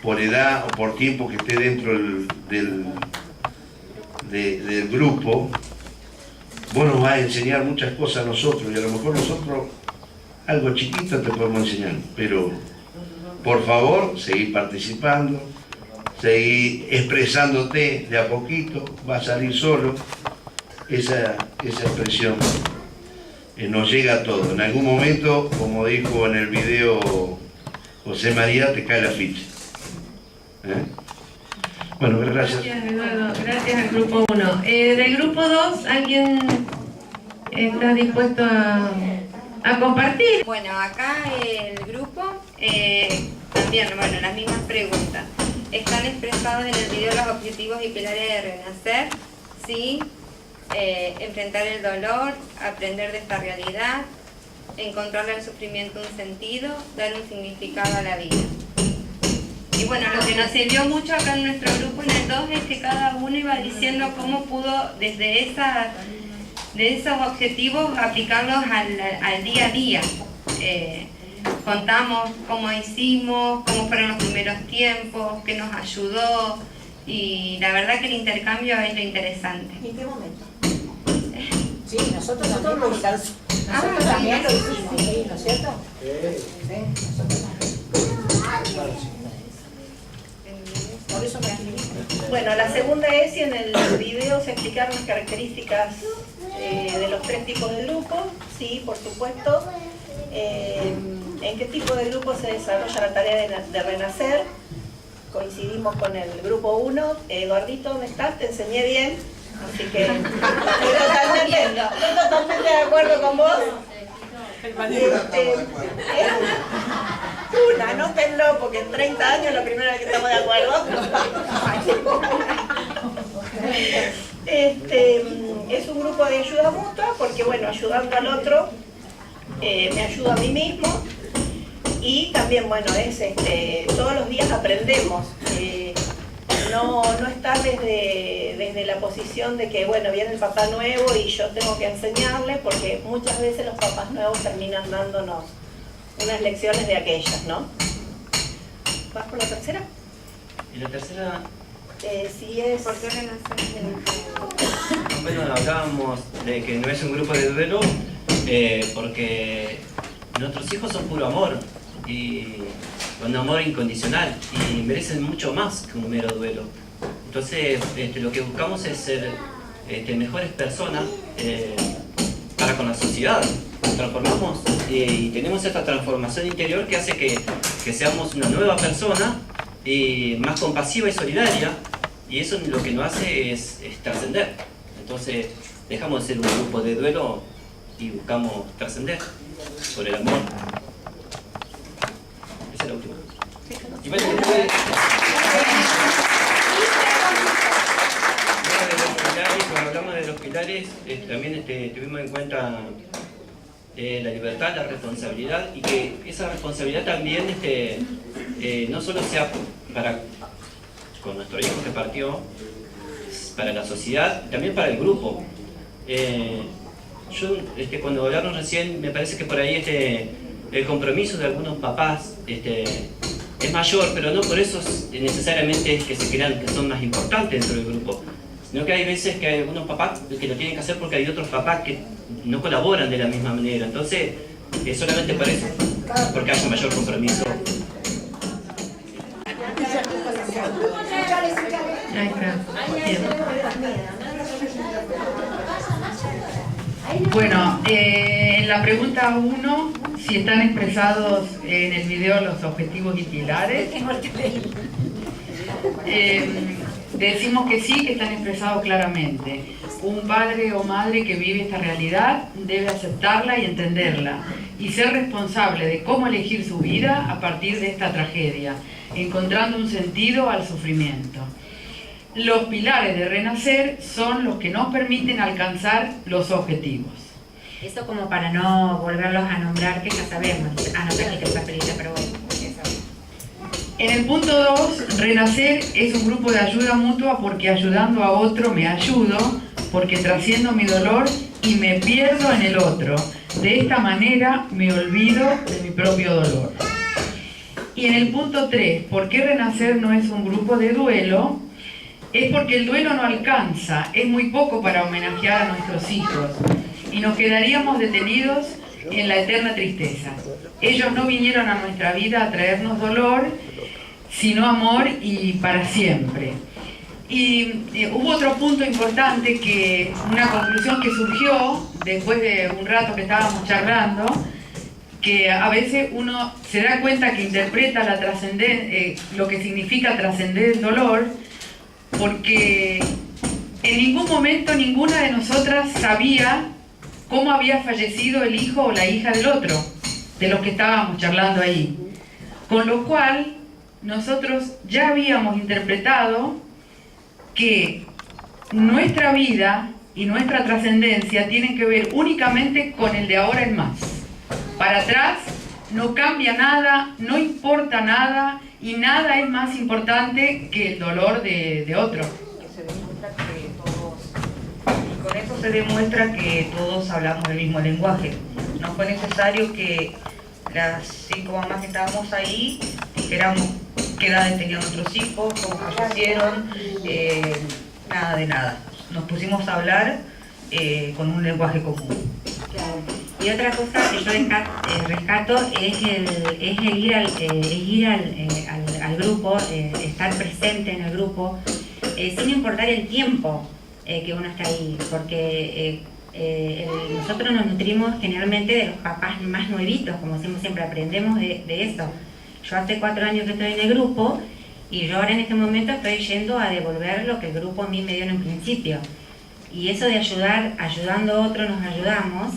por edad o por tiempo que esté dentro del grupo. Vos nos vas a enseñar muchas cosas a nosotros y a lo mejor nosotros algo chiquito te podemos enseñar, pero por favor, seguí participando, seguí expresándote de a poquito, va a salir solo esa expresión. Nos llega a todo. En algún momento, como dijo en el video José María, te cae la ficha. Bueno, gracias. Gracias, Eduardo. Gracias al grupo 1. Del grupo 2, ¿alguien está dispuesto a compartir? Bueno, acá el grupo también, bueno, las mismas preguntas. Están expresados en el video los objetivos y pilares de Renacer. Sí, enfrentar el dolor, aprender de esta realidad, encontrarle al sufrimiento un sentido, dar un significado a la vida. Y bueno, lo que nos sirvió mucho acá en nuestro grupo en el 2 es que cada uno iba diciendo cómo pudo desde esos objetivos aplicarlos al día a día. Contamos cómo hicimos, cómo fueron los primeros tiempos, qué nos ayudó, y la verdad que el intercambio es lo interesante. ¿Y en qué momento? Sí, nosotros también lo hicimos. Nosotros también lo hicimos, ¿sí? ¿No es cierto? Sí, nosotros también. Por eso me escribí. Bueno, la segunda es si en el video se explicaron las características de los 3 tipos de grupos. Sí, por supuesto. En qué tipo de grupo se desarrolla la tarea de renacer. Coincidimos con el grupo 1. Eduardito, ¿dónde estás? Te enseñé bien. Así que estoy totalmente de acuerdo con vos. Anótenlo, porque en 30 años lo primero que estamos de acuerdo. Es un grupo de ayuda mutua porque, bueno, ayudando al otro, me ayudo a mí mismo. Y también, bueno, todos los días aprendemos. No estar desde la posición de que, bueno, viene el papá nuevo y yo tengo que enseñarle, porque muchas veces los papás nuevos terminan dándonos unas lecciones de aquellas, ¿no? ¿Vas por la tercera? Y la tercera... sí es... ¿Por qué renacer? Bueno, hablábamos de que no es un grupo de duelo porque nuestros hijos son puro amor y un amor incondicional y merecen mucho más que un mero duelo. Entonces lo que buscamos es ser mejores personas para con la sociedad. Nos transformamos y tenemos esta transformación interior que hace que seamos una nueva persona y más compasiva y solidaria, y eso lo que nos hace es trascender. Entonces dejamos de ser un grupo de duelo y buscamos trascender por el amor. Esa es la última. Y bueno, cuando hablamos de los pilares, también tuvimos en cuenta la libertad, la responsabilidad, y que esa responsabilidad también no solo sea con nuestro hijo que partió, para la sociedad, también para el grupo. Yo, cuando hablaron recién, me parece que por ahí el compromiso de algunos papás es mayor, pero no por eso necesariamente es que se crean que son más importantes dentro del grupo, sino que hay veces que hay algunos papás que lo tienen que hacer porque hay otros papás que no colaboran de la misma manera. Entonces, solamente por eso, porque haya mayor compromiso. Bueno, en la pregunta 1, si están expresados en el video los objetivos y pilares, decimos que sí, que están expresados claramente. Un padre o madre que vive esta realidad debe aceptarla y entenderla y ser responsable de cómo elegir su vida a partir de esta tragedia, encontrando un sentido al sufrimiento. Los pilares de renacer son los que nos permiten alcanzar los objetivos. Esto como para no volverlos a nombrar, que ya sabemos. No perdí que está feliz, pero bueno. En el punto 2, renacer es un grupo de ayuda mutua porque ayudando a otro me ayudo, porque trasciendo mi dolor y me pierdo en el otro. De esta manera me olvido de mi propio dolor. Y en el punto 3, ¿por qué renacer no es un grupo de duelo? Es porque el duelo no alcanza, es muy poco para homenajear a nuestros hijos y nos quedaríamos detenidos en la eterna tristeza. Ellos no vinieron a nuestra vida a traernos dolor, sino amor y para siempre. Y hubo otro punto importante, una conclusión que surgió después de un rato que estábamos charlando, que a veces uno se da cuenta que interpreta la lo que significa trascender el dolor, porque en ningún momento ninguna de nosotras sabía cómo había fallecido el hijo o la hija del otro, de los que estábamos charlando ahí. Con lo cual, nosotros ya habíamos interpretado que nuestra vida y nuestra trascendencia tienen que ver únicamente con el de ahora en más. Para atrás no cambia nada, no importa nada, y nada es más importante que el dolor de otro. Y con eso se demuestra que todos hablamos el mismo lenguaje. No fue necesario que las 5 mamás que estábamos ahí dijéramos qué edades tenían nuestros hijos, cómo fallecieron, nada de nada. Nos pusimos a hablar con un lenguaje común. Y otra cosa que yo rescato es el ir al grupo, estar presente en el grupo, sin importar el tiempo que uno está ahí, porque nosotros nos nutrimos generalmente de los papás más nuevitos, como siempre aprendemos de eso. Yo hace 4 años que estoy en el grupo y yo ahora en este momento estoy yendo a devolver lo que el grupo a mí me dio en un principio. Y eso de ayudando a otro, nos ayudamos.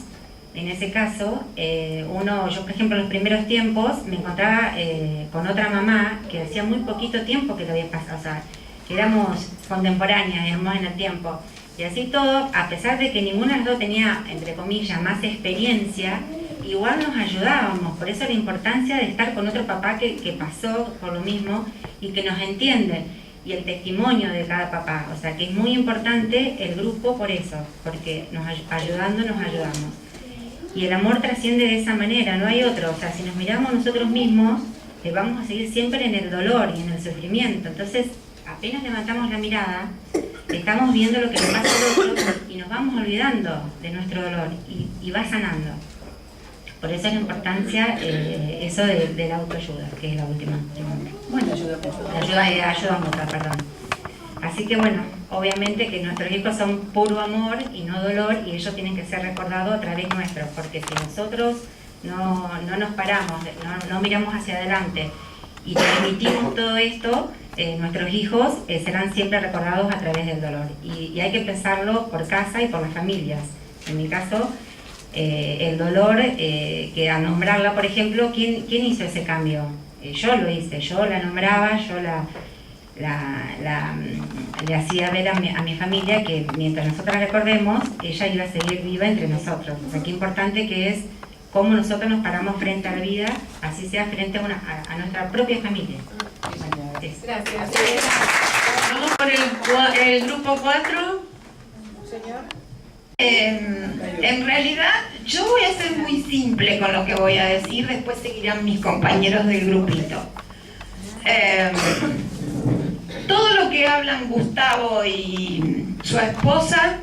En ese caso, yo por ejemplo en los primeros tiempos me encontraba con otra mamá que hacía muy poquito tiempo que lo había pasado, o sea, que éramos contemporáneas, digamos, en el tiempo, Y así todo, a pesar de que ninguna de las dos tenía, entre comillas, más experiencia, igual nos ayudábamos. Por eso la importancia de estar con otro papá que pasó por lo mismo y que nos entiende. Y el testimonio de cada papá. O sea que es muy importante el grupo por eso, porque ayudando nos ayudamos. Y el amor trasciende de esa manera, no hay otro. O sea, si nos miramos nosotros mismos, vamos a seguir siempre en el dolor y en el sufrimiento. Entonces, apenas levantamos la mirada, estamos viendo lo que le pasa al otro y nos vamos olvidando de nuestro dolor y va sanando. Por eso es la importancia, eso de la autoayuda, que es la última. Bueno, ayuda mutua, perdón. Así que bueno, obviamente que nuestros hijos son puro amor y no dolor, y ellos tienen que ser recordados a través nuestro, porque si nosotros no nos paramos, no miramos hacia adelante y transmitimos todo esto, nuestros hijos serán siempre recordados a través del dolor. Y hay que pensarlo por casa y por las familias. En mi caso, el dolor, que al nombrarla, por ejemplo, ¿quién hizo ese cambio? Yo lo hice, yo la nombraba, yo le hacía ver a mi familia que mientras nosotras recordemos, ella iba a seguir viva entre nosotros. O sea, qué importante que es cómo nosotros nos paramos frente a la vida, así sea frente a nuestra propia familia. Gracias. Vamos por el grupo 4. Señor. En realidad, yo voy a ser muy simple con lo que voy a decir, después seguirán mis compañeros del grupito. Todo lo que hablan Gustavo y su esposa,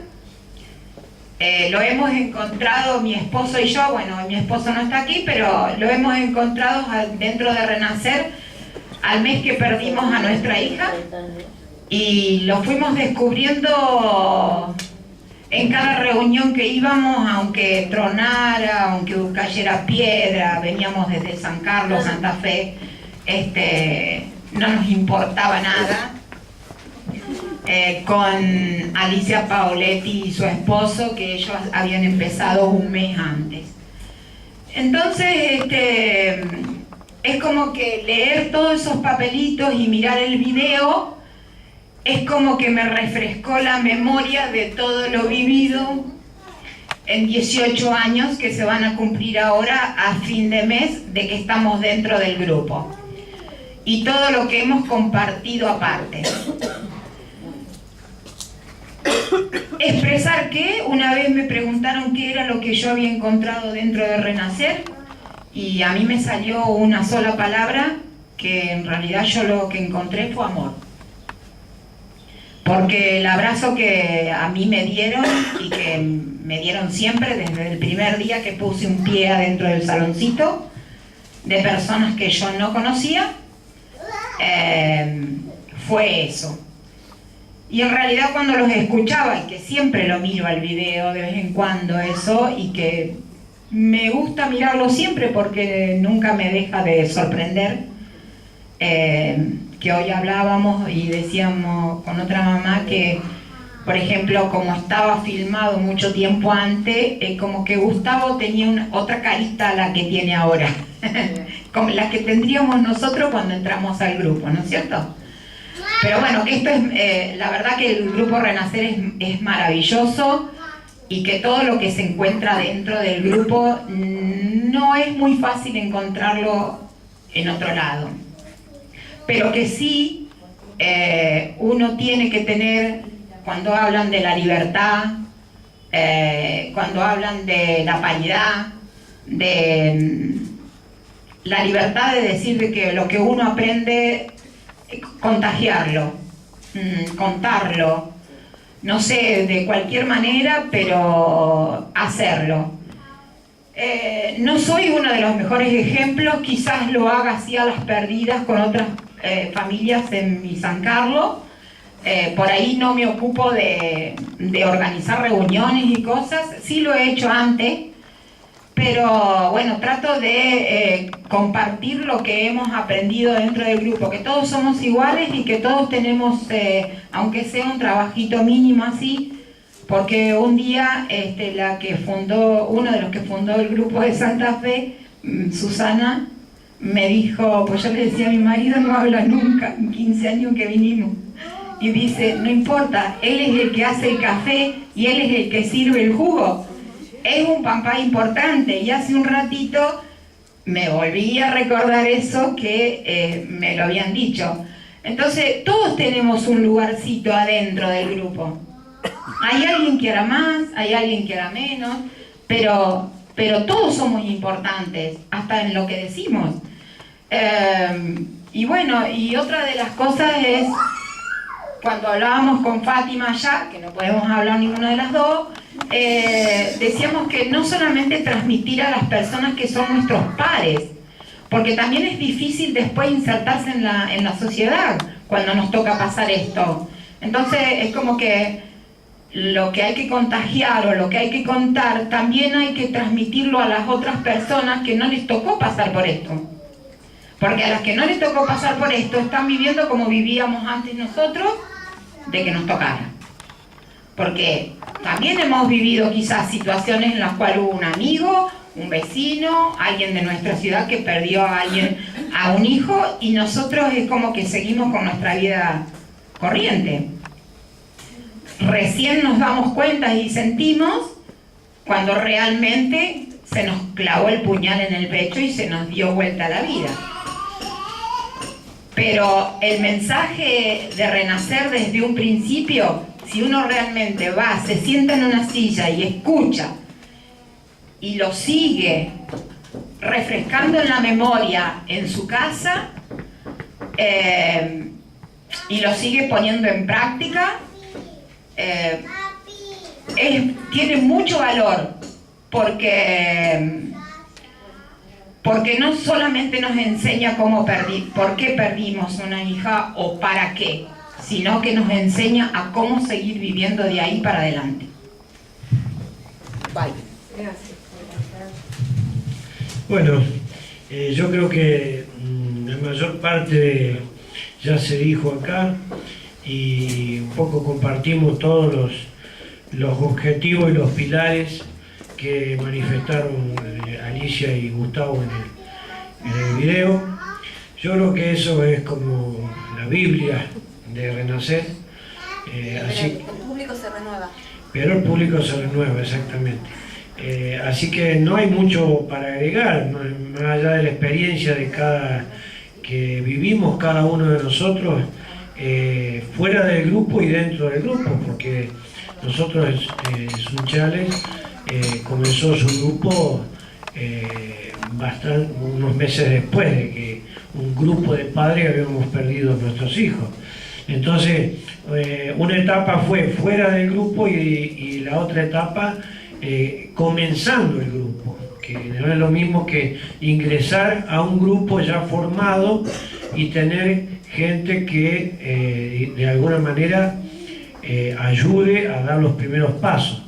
lo hemos encontrado mi esposo y yo, bueno, mi esposo no está aquí, pero lo hemos encontrado dentro de Renacer al mes que perdimos a nuestra hija, y lo fuimos descubriendo en cada reunión que íbamos, aunque tronara, aunque cayera piedra, veníamos desde San Carlos, Santa Fe, no nos importaba nada. Con Alicia Paoletti y su esposo, que ellos habían empezado un mes antes. Entonces, es como que leer todos esos papelitos y mirar el video es como que me refrescó la memoria de todo lo vivido en 18 años que se van a cumplir ahora a fin de mes de que estamos dentro del grupo, y todo lo que hemos compartido aparte. Expresar que una vez me preguntaron qué era lo que yo había encontrado dentro de Renacer, y a mí me salió una sola palabra, que en realidad yo lo que encontré fue amor. Porque el abrazo que a mí me dieron, y que me dieron siempre desde el primer día que puse un pie adentro del saloncito, de personas que yo no conocía, fue eso. Y en realidad cuando los escuchaba, y que siempre lo miro al video de vez en cuando eso, y que me gusta mirarlo siempre porque nunca me deja de sorprender, que hoy hablábamos y decíamos con otra mamá que, por ejemplo, como estaba filmado mucho tiempo antes, como que Gustavo tenía otra carita a la que tiene ahora, como la que tendríamos nosotros cuando entramos al grupo, ¿no es cierto? Pero bueno, que esto es, la verdad que el grupo Renacer es maravilloso, y que todo lo que se encuentra dentro del grupo no es muy fácil encontrarlo en otro lado. Pero que sí, uno tiene que tener, cuando hablan de la libertad, cuando hablan de la paridad, de la libertad de decir de que lo que uno aprende, contagiarlo, contarlo, no sé, de cualquier manera, pero hacerlo. No soy uno de los mejores ejemplos, quizás lo haga así a las perdidas con otras familias en mi San Carlos. Por ahí no me ocupo de organizar reuniones y cosas, sí lo he hecho antes, pero bueno, trato de compartir lo que hemos aprendido dentro del grupo, que todos somos iguales y que todos tenemos, aunque sea un trabajito mínimo así, porque un día uno de los que fundó el grupo de Santa Fe, Susana, me dijo, pues yo le decía a mi marido no habla nunca, en 15 años que vinimos, y dice, no importa, él es el que hace el café y él es el que sirve el jugo. Es un papá importante. Y hace un ratito me volví a recordar eso que me lo habían dicho. Entonces, todos tenemos un lugarcito adentro del grupo. Hay alguien que hará más, hay alguien que hará menos, pero todos somos importantes, hasta en lo que decimos. Y bueno, y otra de las cosas es, cuando hablábamos con Fátima ya, que no podemos hablar ninguna de las dos, decíamos que no solamente transmitir a las personas que son nuestros pares, porque también es difícil después insertarse en la sociedad cuando nos toca pasar esto. Entonces es como que lo que hay que contagiar o lo que hay que contar, también hay que transmitirlo a las otras personas que no les tocó pasar por esto. Porque a las que no les tocó pasar por esto, están viviendo como vivíamos antes nosotros, de que nos tocara. Porque también hemos vivido quizás situaciones en las cuales hubo un amigo, un vecino, alguien de nuestra ciudad que perdió a alguien, a un hijo, y nosotros es como que seguimos con nuestra vida corriente. Recién nos damos cuenta y sentimos cuando realmente se nos clavó el puñal en el pecho y se nos dio vuelta la vida. Pero el mensaje de renacer desde un principio, si uno realmente va, se sienta en una silla y escucha y lo sigue refrescando en la memoria en su casa, y lo sigue poniendo en práctica, tiene mucho valor, porque no solamente nos enseña por qué perdimos una hija o para qué, sino que nos enseña a cómo seguir viviendo de ahí para adelante. Bye. Gracias. Bueno, yo creo que la mayor parte ya se dijo acá y un poco compartimos todos los objetivos y los pilares que manifestaron Alicia y Gustavo en el video. Yo creo que eso es como la Biblia de renacer. Así, el público se renueva. Pero el público se renueva, exactamente. Así que no hay mucho para agregar, más allá de la experiencia que vivimos cada uno de nosotros, fuera del grupo y dentro del grupo, porque nosotros, Sunchales, comenzó su grupo unos meses después de que un grupo de padres habíamos perdido a nuestros hijos. Entonces, una etapa fue fuera del grupo y la otra etapa comenzando el grupo, que no es lo mismo que ingresar a un grupo ya formado y tener gente que de alguna manera ayude a dar los primeros pasos.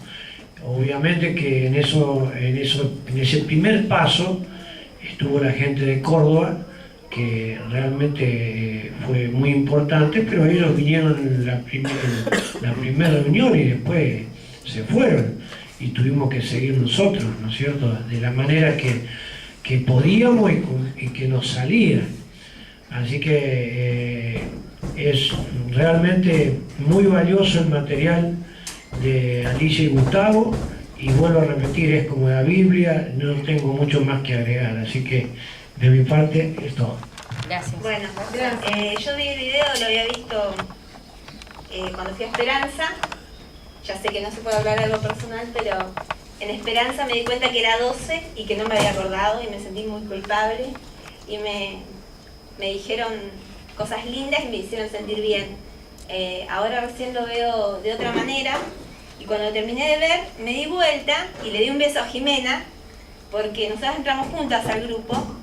Obviamente que en ese primer paso estuvo la gente de Córdoba, que realmente fue muy importante, pero ellos vinieron en la primera reunión y después se fueron y tuvimos que seguir nosotros, ¿no es cierto?, de la manera que podíamos y que nos salía. Así que es realmente muy valioso el material de Alicia y Gustavo, y vuelvo a repetir, es como la Biblia, no tengo mucho más que agregar, así que de mi parte es todo. Gracias. Bueno, yo vi el video, lo había visto cuando fui a Esperanza. Ya sé que no se puede hablar de algo personal, pero en Esperanza me di cuenta que era 12 y que no me había acordado y me sentí muy culpable, y me dijeron cosas lindas y me hicieron sentir bien. Ahora recién lo veo de otra manera, y cuando terminé de ver me di vuelta y le di un beso a Jimena, porque nosotras entramos juntas al grupo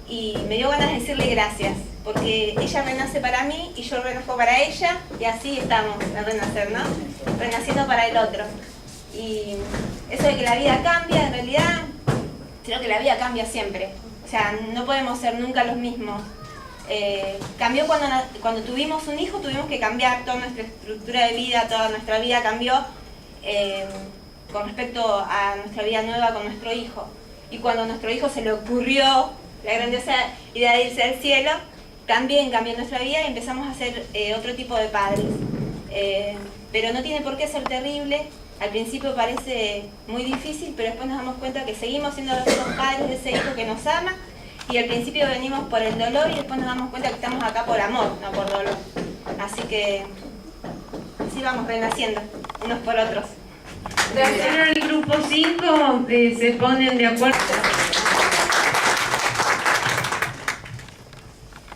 y me dio ganas de decirle gracias, porque ella renace para mí y yo renazco para ella, y así estamos en renacer, ¿no? Renaciendo para el otro. Y eso de que la vida cambia, en realidad creo que la vida cambia siempre, o sea, no podemos ser nunca los mismos. Cambió cuando tuvimos un hijo, tuvimos que cambiar toda nuestra estructura de vida, toda nuestra vida cambió con respecto a nuestra vida nueva con nuestro hijo. Y cuando a nuestro hijo se le ocurrió la grandiosa idea de irse al cielo, también cambió nuestra vida y empezamos a ser otro tipo de padres. pero no tiene por qué ser terrible. Al principio parece muy difícil, pero después nos damos cuenta que seguimos siendo los padres de ese hijo que nos ama, y al principio venimos por el dolor y después nos damos cuenta que estamos acá por amor, no por dolor. Así que así vamos renaciendo unos por otros. Ahora el grupo 5 se ponen de acuerdo.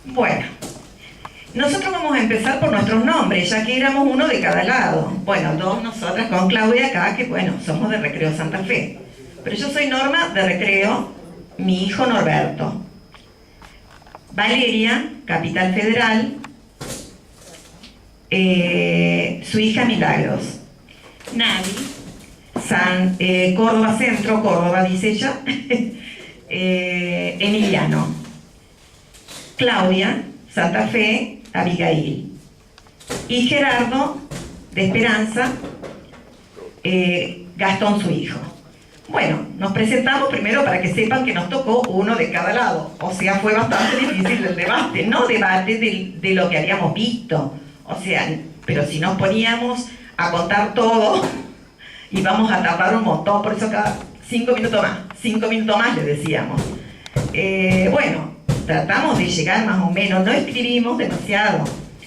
Bueno, nosotros vamos a empezar por nuestros nombres, ya que éramos uno de cada lado. Bueno, dos nosotras con Claudia acá, que bueno, somos de Recreo Santa Fe. Pero yo soy Norma de Recreo, mi hijo Norberto. Valeria, Capital Federal, su hija Milagros. Navi, Córdoba Centro, Córdoba dice ella, Emiliano. Claudia, Santa Fe, Abigail. Y Gerardo, de Esperanza, Gastón, su hijo. Bueno, nos presentamos primero para que sepan que nos tocó uno de cada lado. O sea, fue bastante difícil el debate, no debate de lo que habíamos visto. O sea, pero si nos poníamos a contar todo, íbamos a tardar un montón, por eso cada 5 minutos más le decíamos. Bueno, tratamos de llegar más o menos, no escribimos demasiado,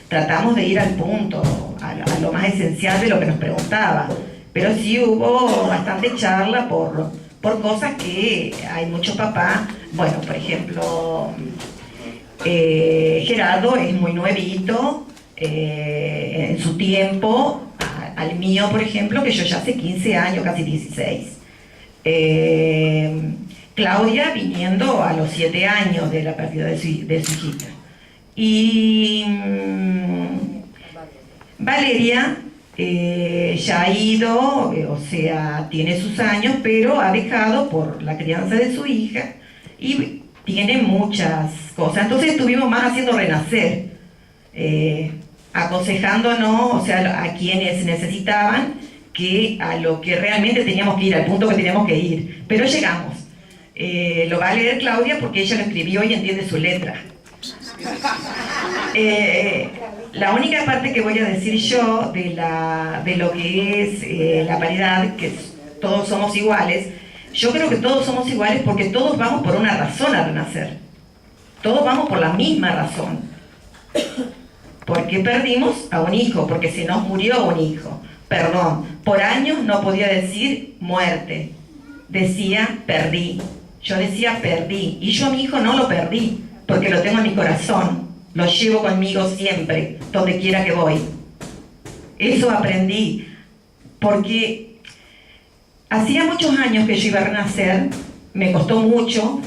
tratamos de ir al punto, a lo más esencial de lo que nos preguntaba, pero sí hubo bastante charla por cosas que hay muchos papás. Bueno, por ejemplo, Gerardo es muy nuevito en su tiempo, al mío, por ejemplo, que yo ya hace 15 años, casi 16. Claudia viniendo a los 7 años de la pérdida de su hijita. Y Valeria ya ha ido, o sea, tiene sus años, pero ha dejado por la crianza de su hija y tiene muchas cosas. Entonces estuvimos más haciendo renacer, aconsejándonos, o sea, a quienes necesitaban, que a lo que realmente teníamos que ir, al punto que teníamos que ir. Pero llegamos. Lo va a leer Claudia porque ella lo escribió y entiende su letra. La única parte que voy a decir yo de lo que es la paridad, que todos somos iguales, yo creo que todos somos iguales porque todos vamos por una razón a renacer. Todos vamos por la misma razón. Porque perdimos a un hijo, porque se nos murió un hijo. Perdón, por años no podía decir muerte, decía perdí. Yo decía perdí, y yo a mi hijo no lo perdí, porque lo tengo en mi corazón, lo llevo conmigo siempre, donde quiera que voy. Eso aprendí, porque hacía muchos años que yo iba a renacer, me costó mucho,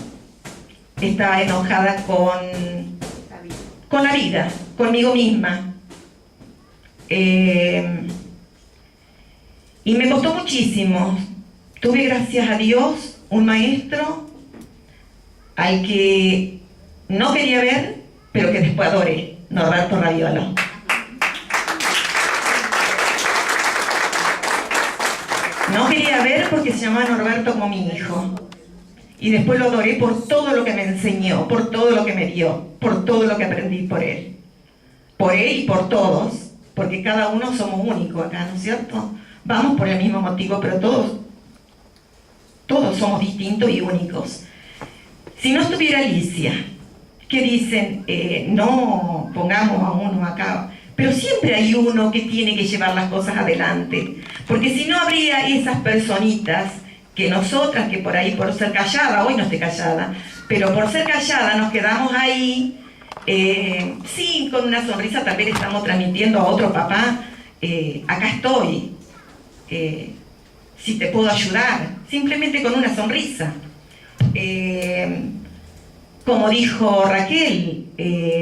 estaba enojada con la vida, conmigo misma. Y me costó muchísimo. Tuve, gracias a Dios, un maestro al que no quería ver, pero que después adoré, Norberto Raviolo. No quería ver porque se llamaba Norberto como mi hijo. Y después lo adoré por todo lo que me enseñó, por todo lo que me dio, por todo lo que aprendí por él. Por él y por todos, porque cada uno somos únicos acá, ¿no es cierto? Vamos por el mismo motivo, pero todos somos distintos y únicos. Si no estuviera Alicia, que dicen, no pongamos a uno acá, pero siempre hay uno que tiene que llevar las cosas adelante, porque si no habría esas personitas que nosotras, que por ahí por ser callada, hoy no estoy callada, pero por ser callada nos quedamos ahí, sí, con una sonrisa tal vez estamos transmitiendo a otro papá, acá estoy, si te puedo ayudar, simplemente con una sonrisa. Como dijo Raquel,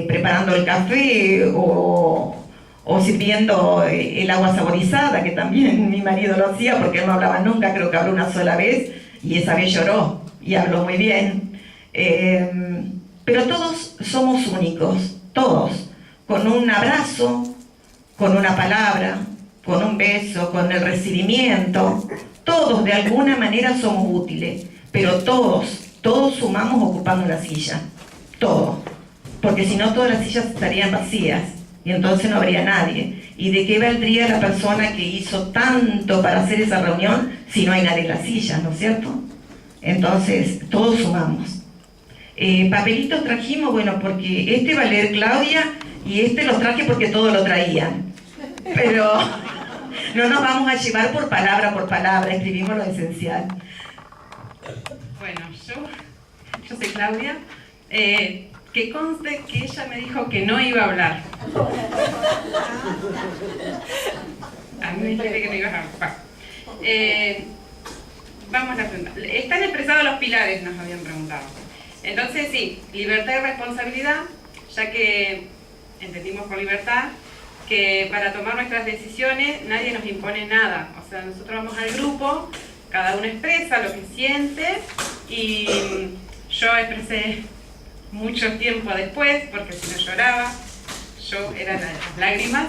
preparando el café o sirviendo el agua saborizada, que también mi marido lo hacía porque él no hablaba nunca, creo que habló una sola vez y esa vez lloró y habló muy bien. Pero todos somos únicos, todos, con un abrazo, con una palabra, con un beso, con el recibimiento, todos de alguna manera somos útiles, pero todos sumamos ocupando una silla, todos, porque si no todas las sillas estarían vacías y entonces no habría nadie. ¿Y de qué valdría la persona que hizo tanto para hacer esa reunión si no hay nadie en las sillas, ¿no es cierto? Entonces, todos sumamos. Papelitos trajimos, bueno, porque este va a leer Claudia y este los traje porque todos lo traían. Pero no nos vamos a llevar por palabra, escribimos lo esencial. Bueno, yo soy Claudia. Que conste que ella me dijo que no iba a hablar. A mí me dijiste que no ibas a hablar. Vamos a la pregunta. Están expresados los pilares, nos habían preguntado. Entonces sí, libertad y responsabilidad, ya que entendimos por libertad que para tomar nuestras decisiones nadie nos impone nada. O sea, nosotros vamos al grupo, cada uno expresa lo que siente y yo expresé mucho tiempo después, porque si no lloraba, yo eran las lágrimas.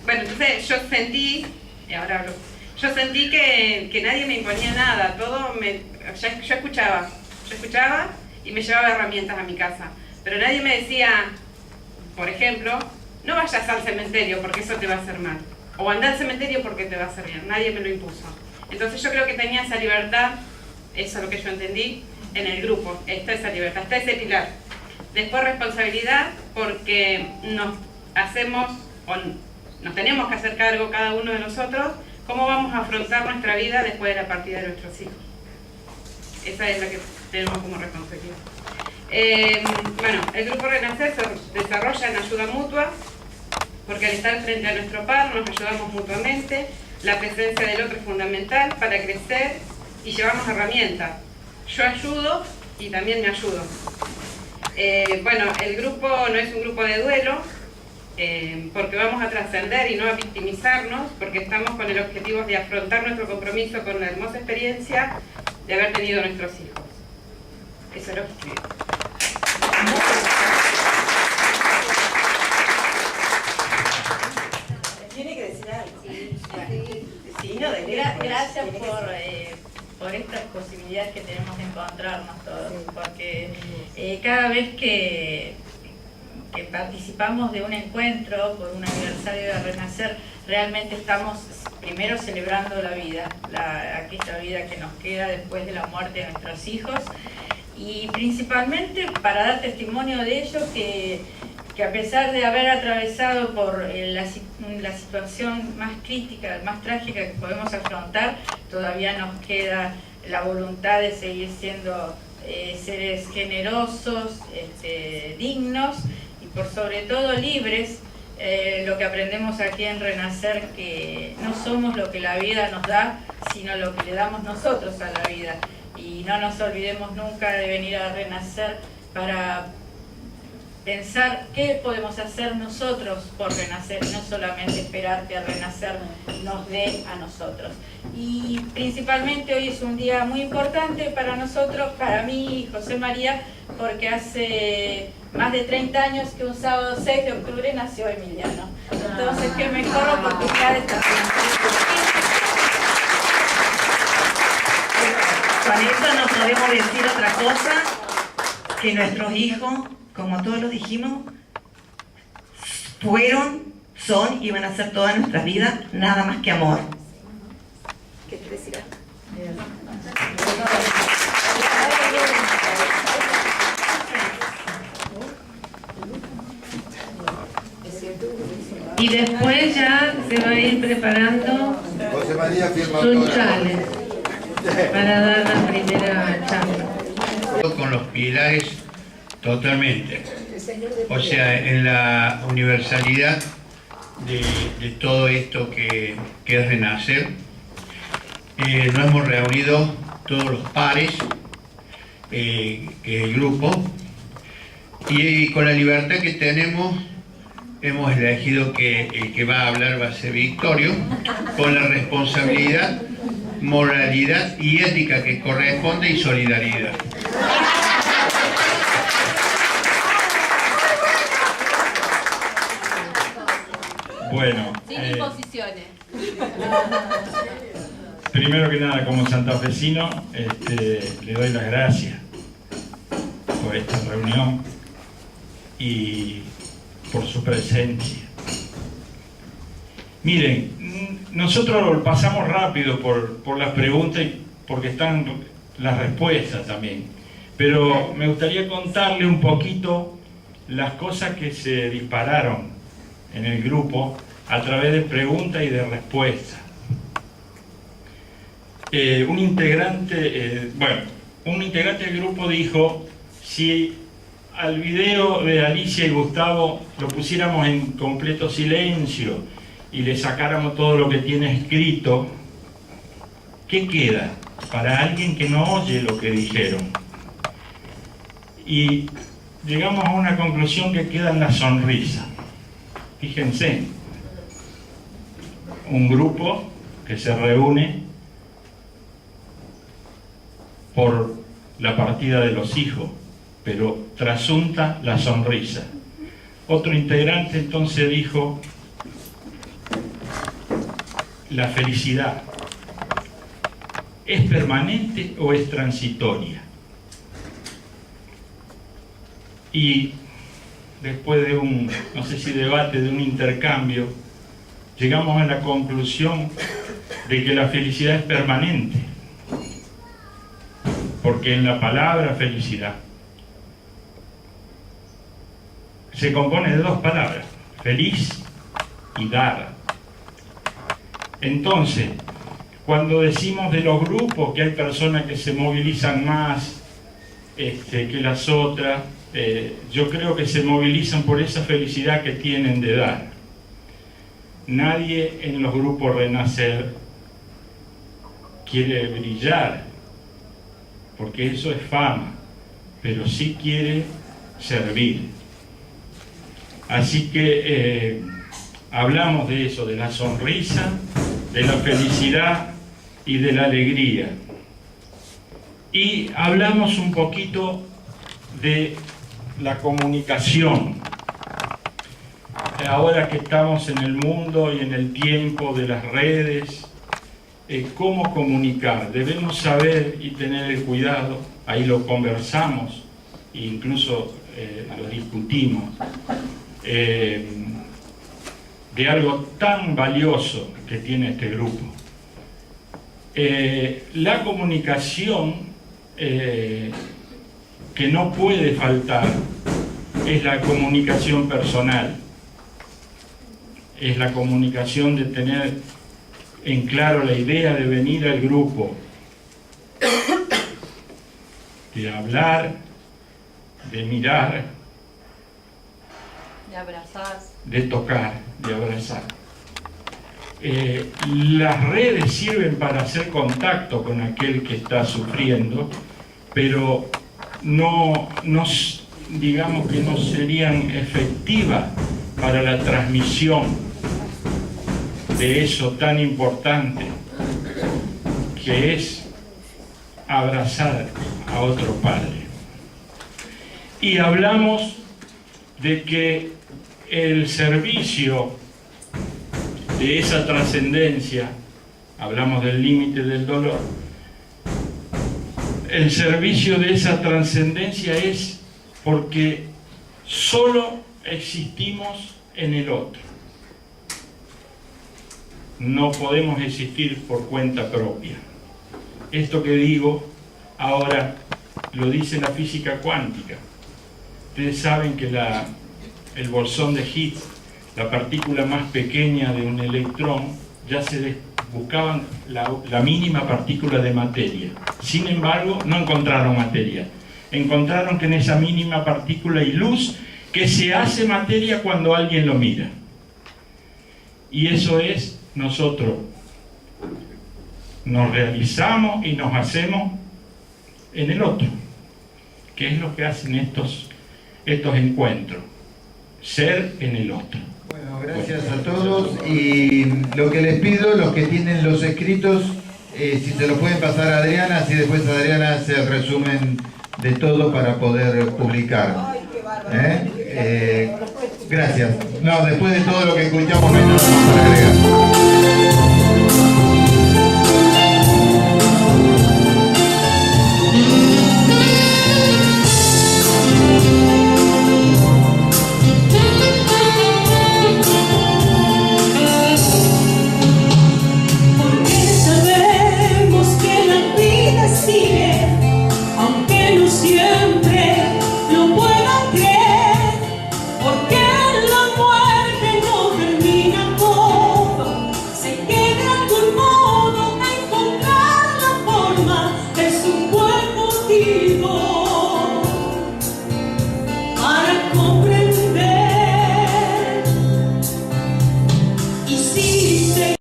Bueno, entonces yo sentí, y ahora hablo, yo sentí que nadie me imponía nada, yo escuchaba y me llevaba herramientas a mi casa, pero nadie me decía, por ejemplo, no vayas al cementerio porque eso te va a hacer mal, o anda al cementerio porque te va a hacer bien, nadie me lo impuso. Entonces yo creo que tenía esa libertad, eso es lo que yo entendí, en el grupo, está esa libertad, está ese pilar. Después responsabilidad, porque nos tenemos que hacer cargo cada uno de nosotros, cómo vamos a afrontar nuestra vida después de la partida de nuestros hijos. Esa es la que tenemos como responsabilidad. Bueno, el grupo Renacer se desarrolla en ayuda mutua, porque al estar frente a nuestro par nos ayudamos mutuamente, la presencia del otro es fundamental para crecer y llevamos herramientas. Yo ayudo y también me ayudo. Bueno, el grupo no es un grupo de duelo, porque vamos a trascender y no a victimizarnos, porque estamos con el objetivo de afrontar nuestro compromiso con la hermosa experiencia de haber tenido nuestros hijos. Eso es lo que escribí. Tiene que decir algo. Sí, no, gracias por estas posibilidades que tenemos de encontrarnos todos, porque cada vez que participamos de un encuentro por un aniversario de Renacer, realmente estamos primero celebrando la vida, aquella vida que nos queda después de la muerte de nuestros hijos, y principalmente para dar testimonio de ello que a pesar de haber atravesado por la situación más crítica, más trágica que podemos afrontar, todavía nos queda la voluntad de seguir siendo seres generosos, dignos y por sobre todo libres. Lo que aprendemos aquí en Renacer, que no somos lo que la vida nos da, sino lo que le damos nosotros a la vida. Y no nos olvidemos nunca de venir a Renacer para pensar qué podemos hacer nosotros por Renacer, y no solamente esperar que Renacer nos dé a nosotros. Y principalmente hoy es un día muy importante para nosotros, para mí y José María, porque hace más de 30 años que un sábado 6 de octubre nació Emiliano. Entonces, qué mejor oportunidad de estar. Con eso no podemos decir otra cosa, que nuestros hijos, como todos lo dijimos, fueron, son y van a ser toda nuestra vida nada más que amor. ¿Qué te decía? Y después ya se va a ir preparando José María firma su challenge para dar la primera charla. Con los pilares totalmente. O sea, en la universalidad de todo esto que es Renacer, nos hemos reunido todos los pares, que es el grupo, y con la libertad que tenemos hemos elegido que el que va a hablar va a ser Victorio, con la responsabilidad, moralidad y ética que corresponde y solidaridad. Bueno, sin imposiciones. Primero que nada, como santafesino, le doy las gracias por esta reunión y por su presencia. Miren, nosotros pasamos rápido por las preguntas porque están las respuestas también, pero me gustaría contarle un poquito las cosas que se dispararon en el grupo a través de preguntas y de respuestas. Un integrante del grupo dijo: si al video de Alicia y Gustavo lo pusiéramos en completo silencio y le sacáramos todo lo que tiene escrito, ¿qué queda para alguien que no oye lo que dijeron? Y llegamos a una conclusión que queda en la sonrisa. Fíjense, un grupo que se reúne por la partida de los hijos, pero trasunta la sonrisa. Otro integrante entonces dijo: la felicidad, ¿es permanente o es transitoria? Y después de un, no sé si debate, de un intercambio, llegamos a la conclusión de que la felicidad es permanente, porque en la palabra felicidad se compone de dos palabras: feliz y dar. Entonces, cuando decimos de los grupos que hay personas que se movilizan más que las otras, yo creo que se movilizan por esa felicidad que tienen de dar. Nadie en los grupos Renacer quiere brillar, porque eso es fama, pero sí quiere servir. Así que hablamos de eso, de la sonrisa, de la felicidad y de la alegría. Y hablamos un poquito de la comunicación. Ahora que estamos en el mundo y en el tiempo de las redes, ¿cómo comunicar? Debemos saber y tener el cuidado, ahí lo conversamos, e incluso lo discutimos, de algo tan valioso que tiene este grupo. La comunicación que no puede faltar es la comunicación personal, es la comunicación de tener en claro la idea de venir al grupo, de hablar, de mirar, de abrazar, de tocar, de abrazar. Las redes sirven para hacer contacto con aquel que está sufriendo, pero no digamos que no serían efectivas para la transmisión de eso tan importante que es abrazar a otro padre. Y hablamos de que el servicio de esa trascendencia, hablamos del límite del dolor, el servicio de esa trascendencia es porque solo existimos en el otro. No podemos existir por cuenta propia. Esto que digo ahora lo dice la física cuántica. Ustedes saben que el bosón de Higgs, la partícula más pequeña de un electrón, ya se buscaban la mínima partícula de materia. Sin embargo, no encontraron materia. Encontraron que en esa mínima partícula hay luz que se hace materia cuando alguien lo mira. Y eso es, nosotros nos realizamos y nos hacemos en el otro, que es lo que hacen estos encuentros, ser en el otro. Bueno, gracias a todos, y lo que les pido, los que tienen los escritos, si se lo pueden pasar a Adriana, así después Adriana hace el resumen de todo para poder publicar. Gracias. No, después de todo lo que escuchamos no hay nada más para agregar.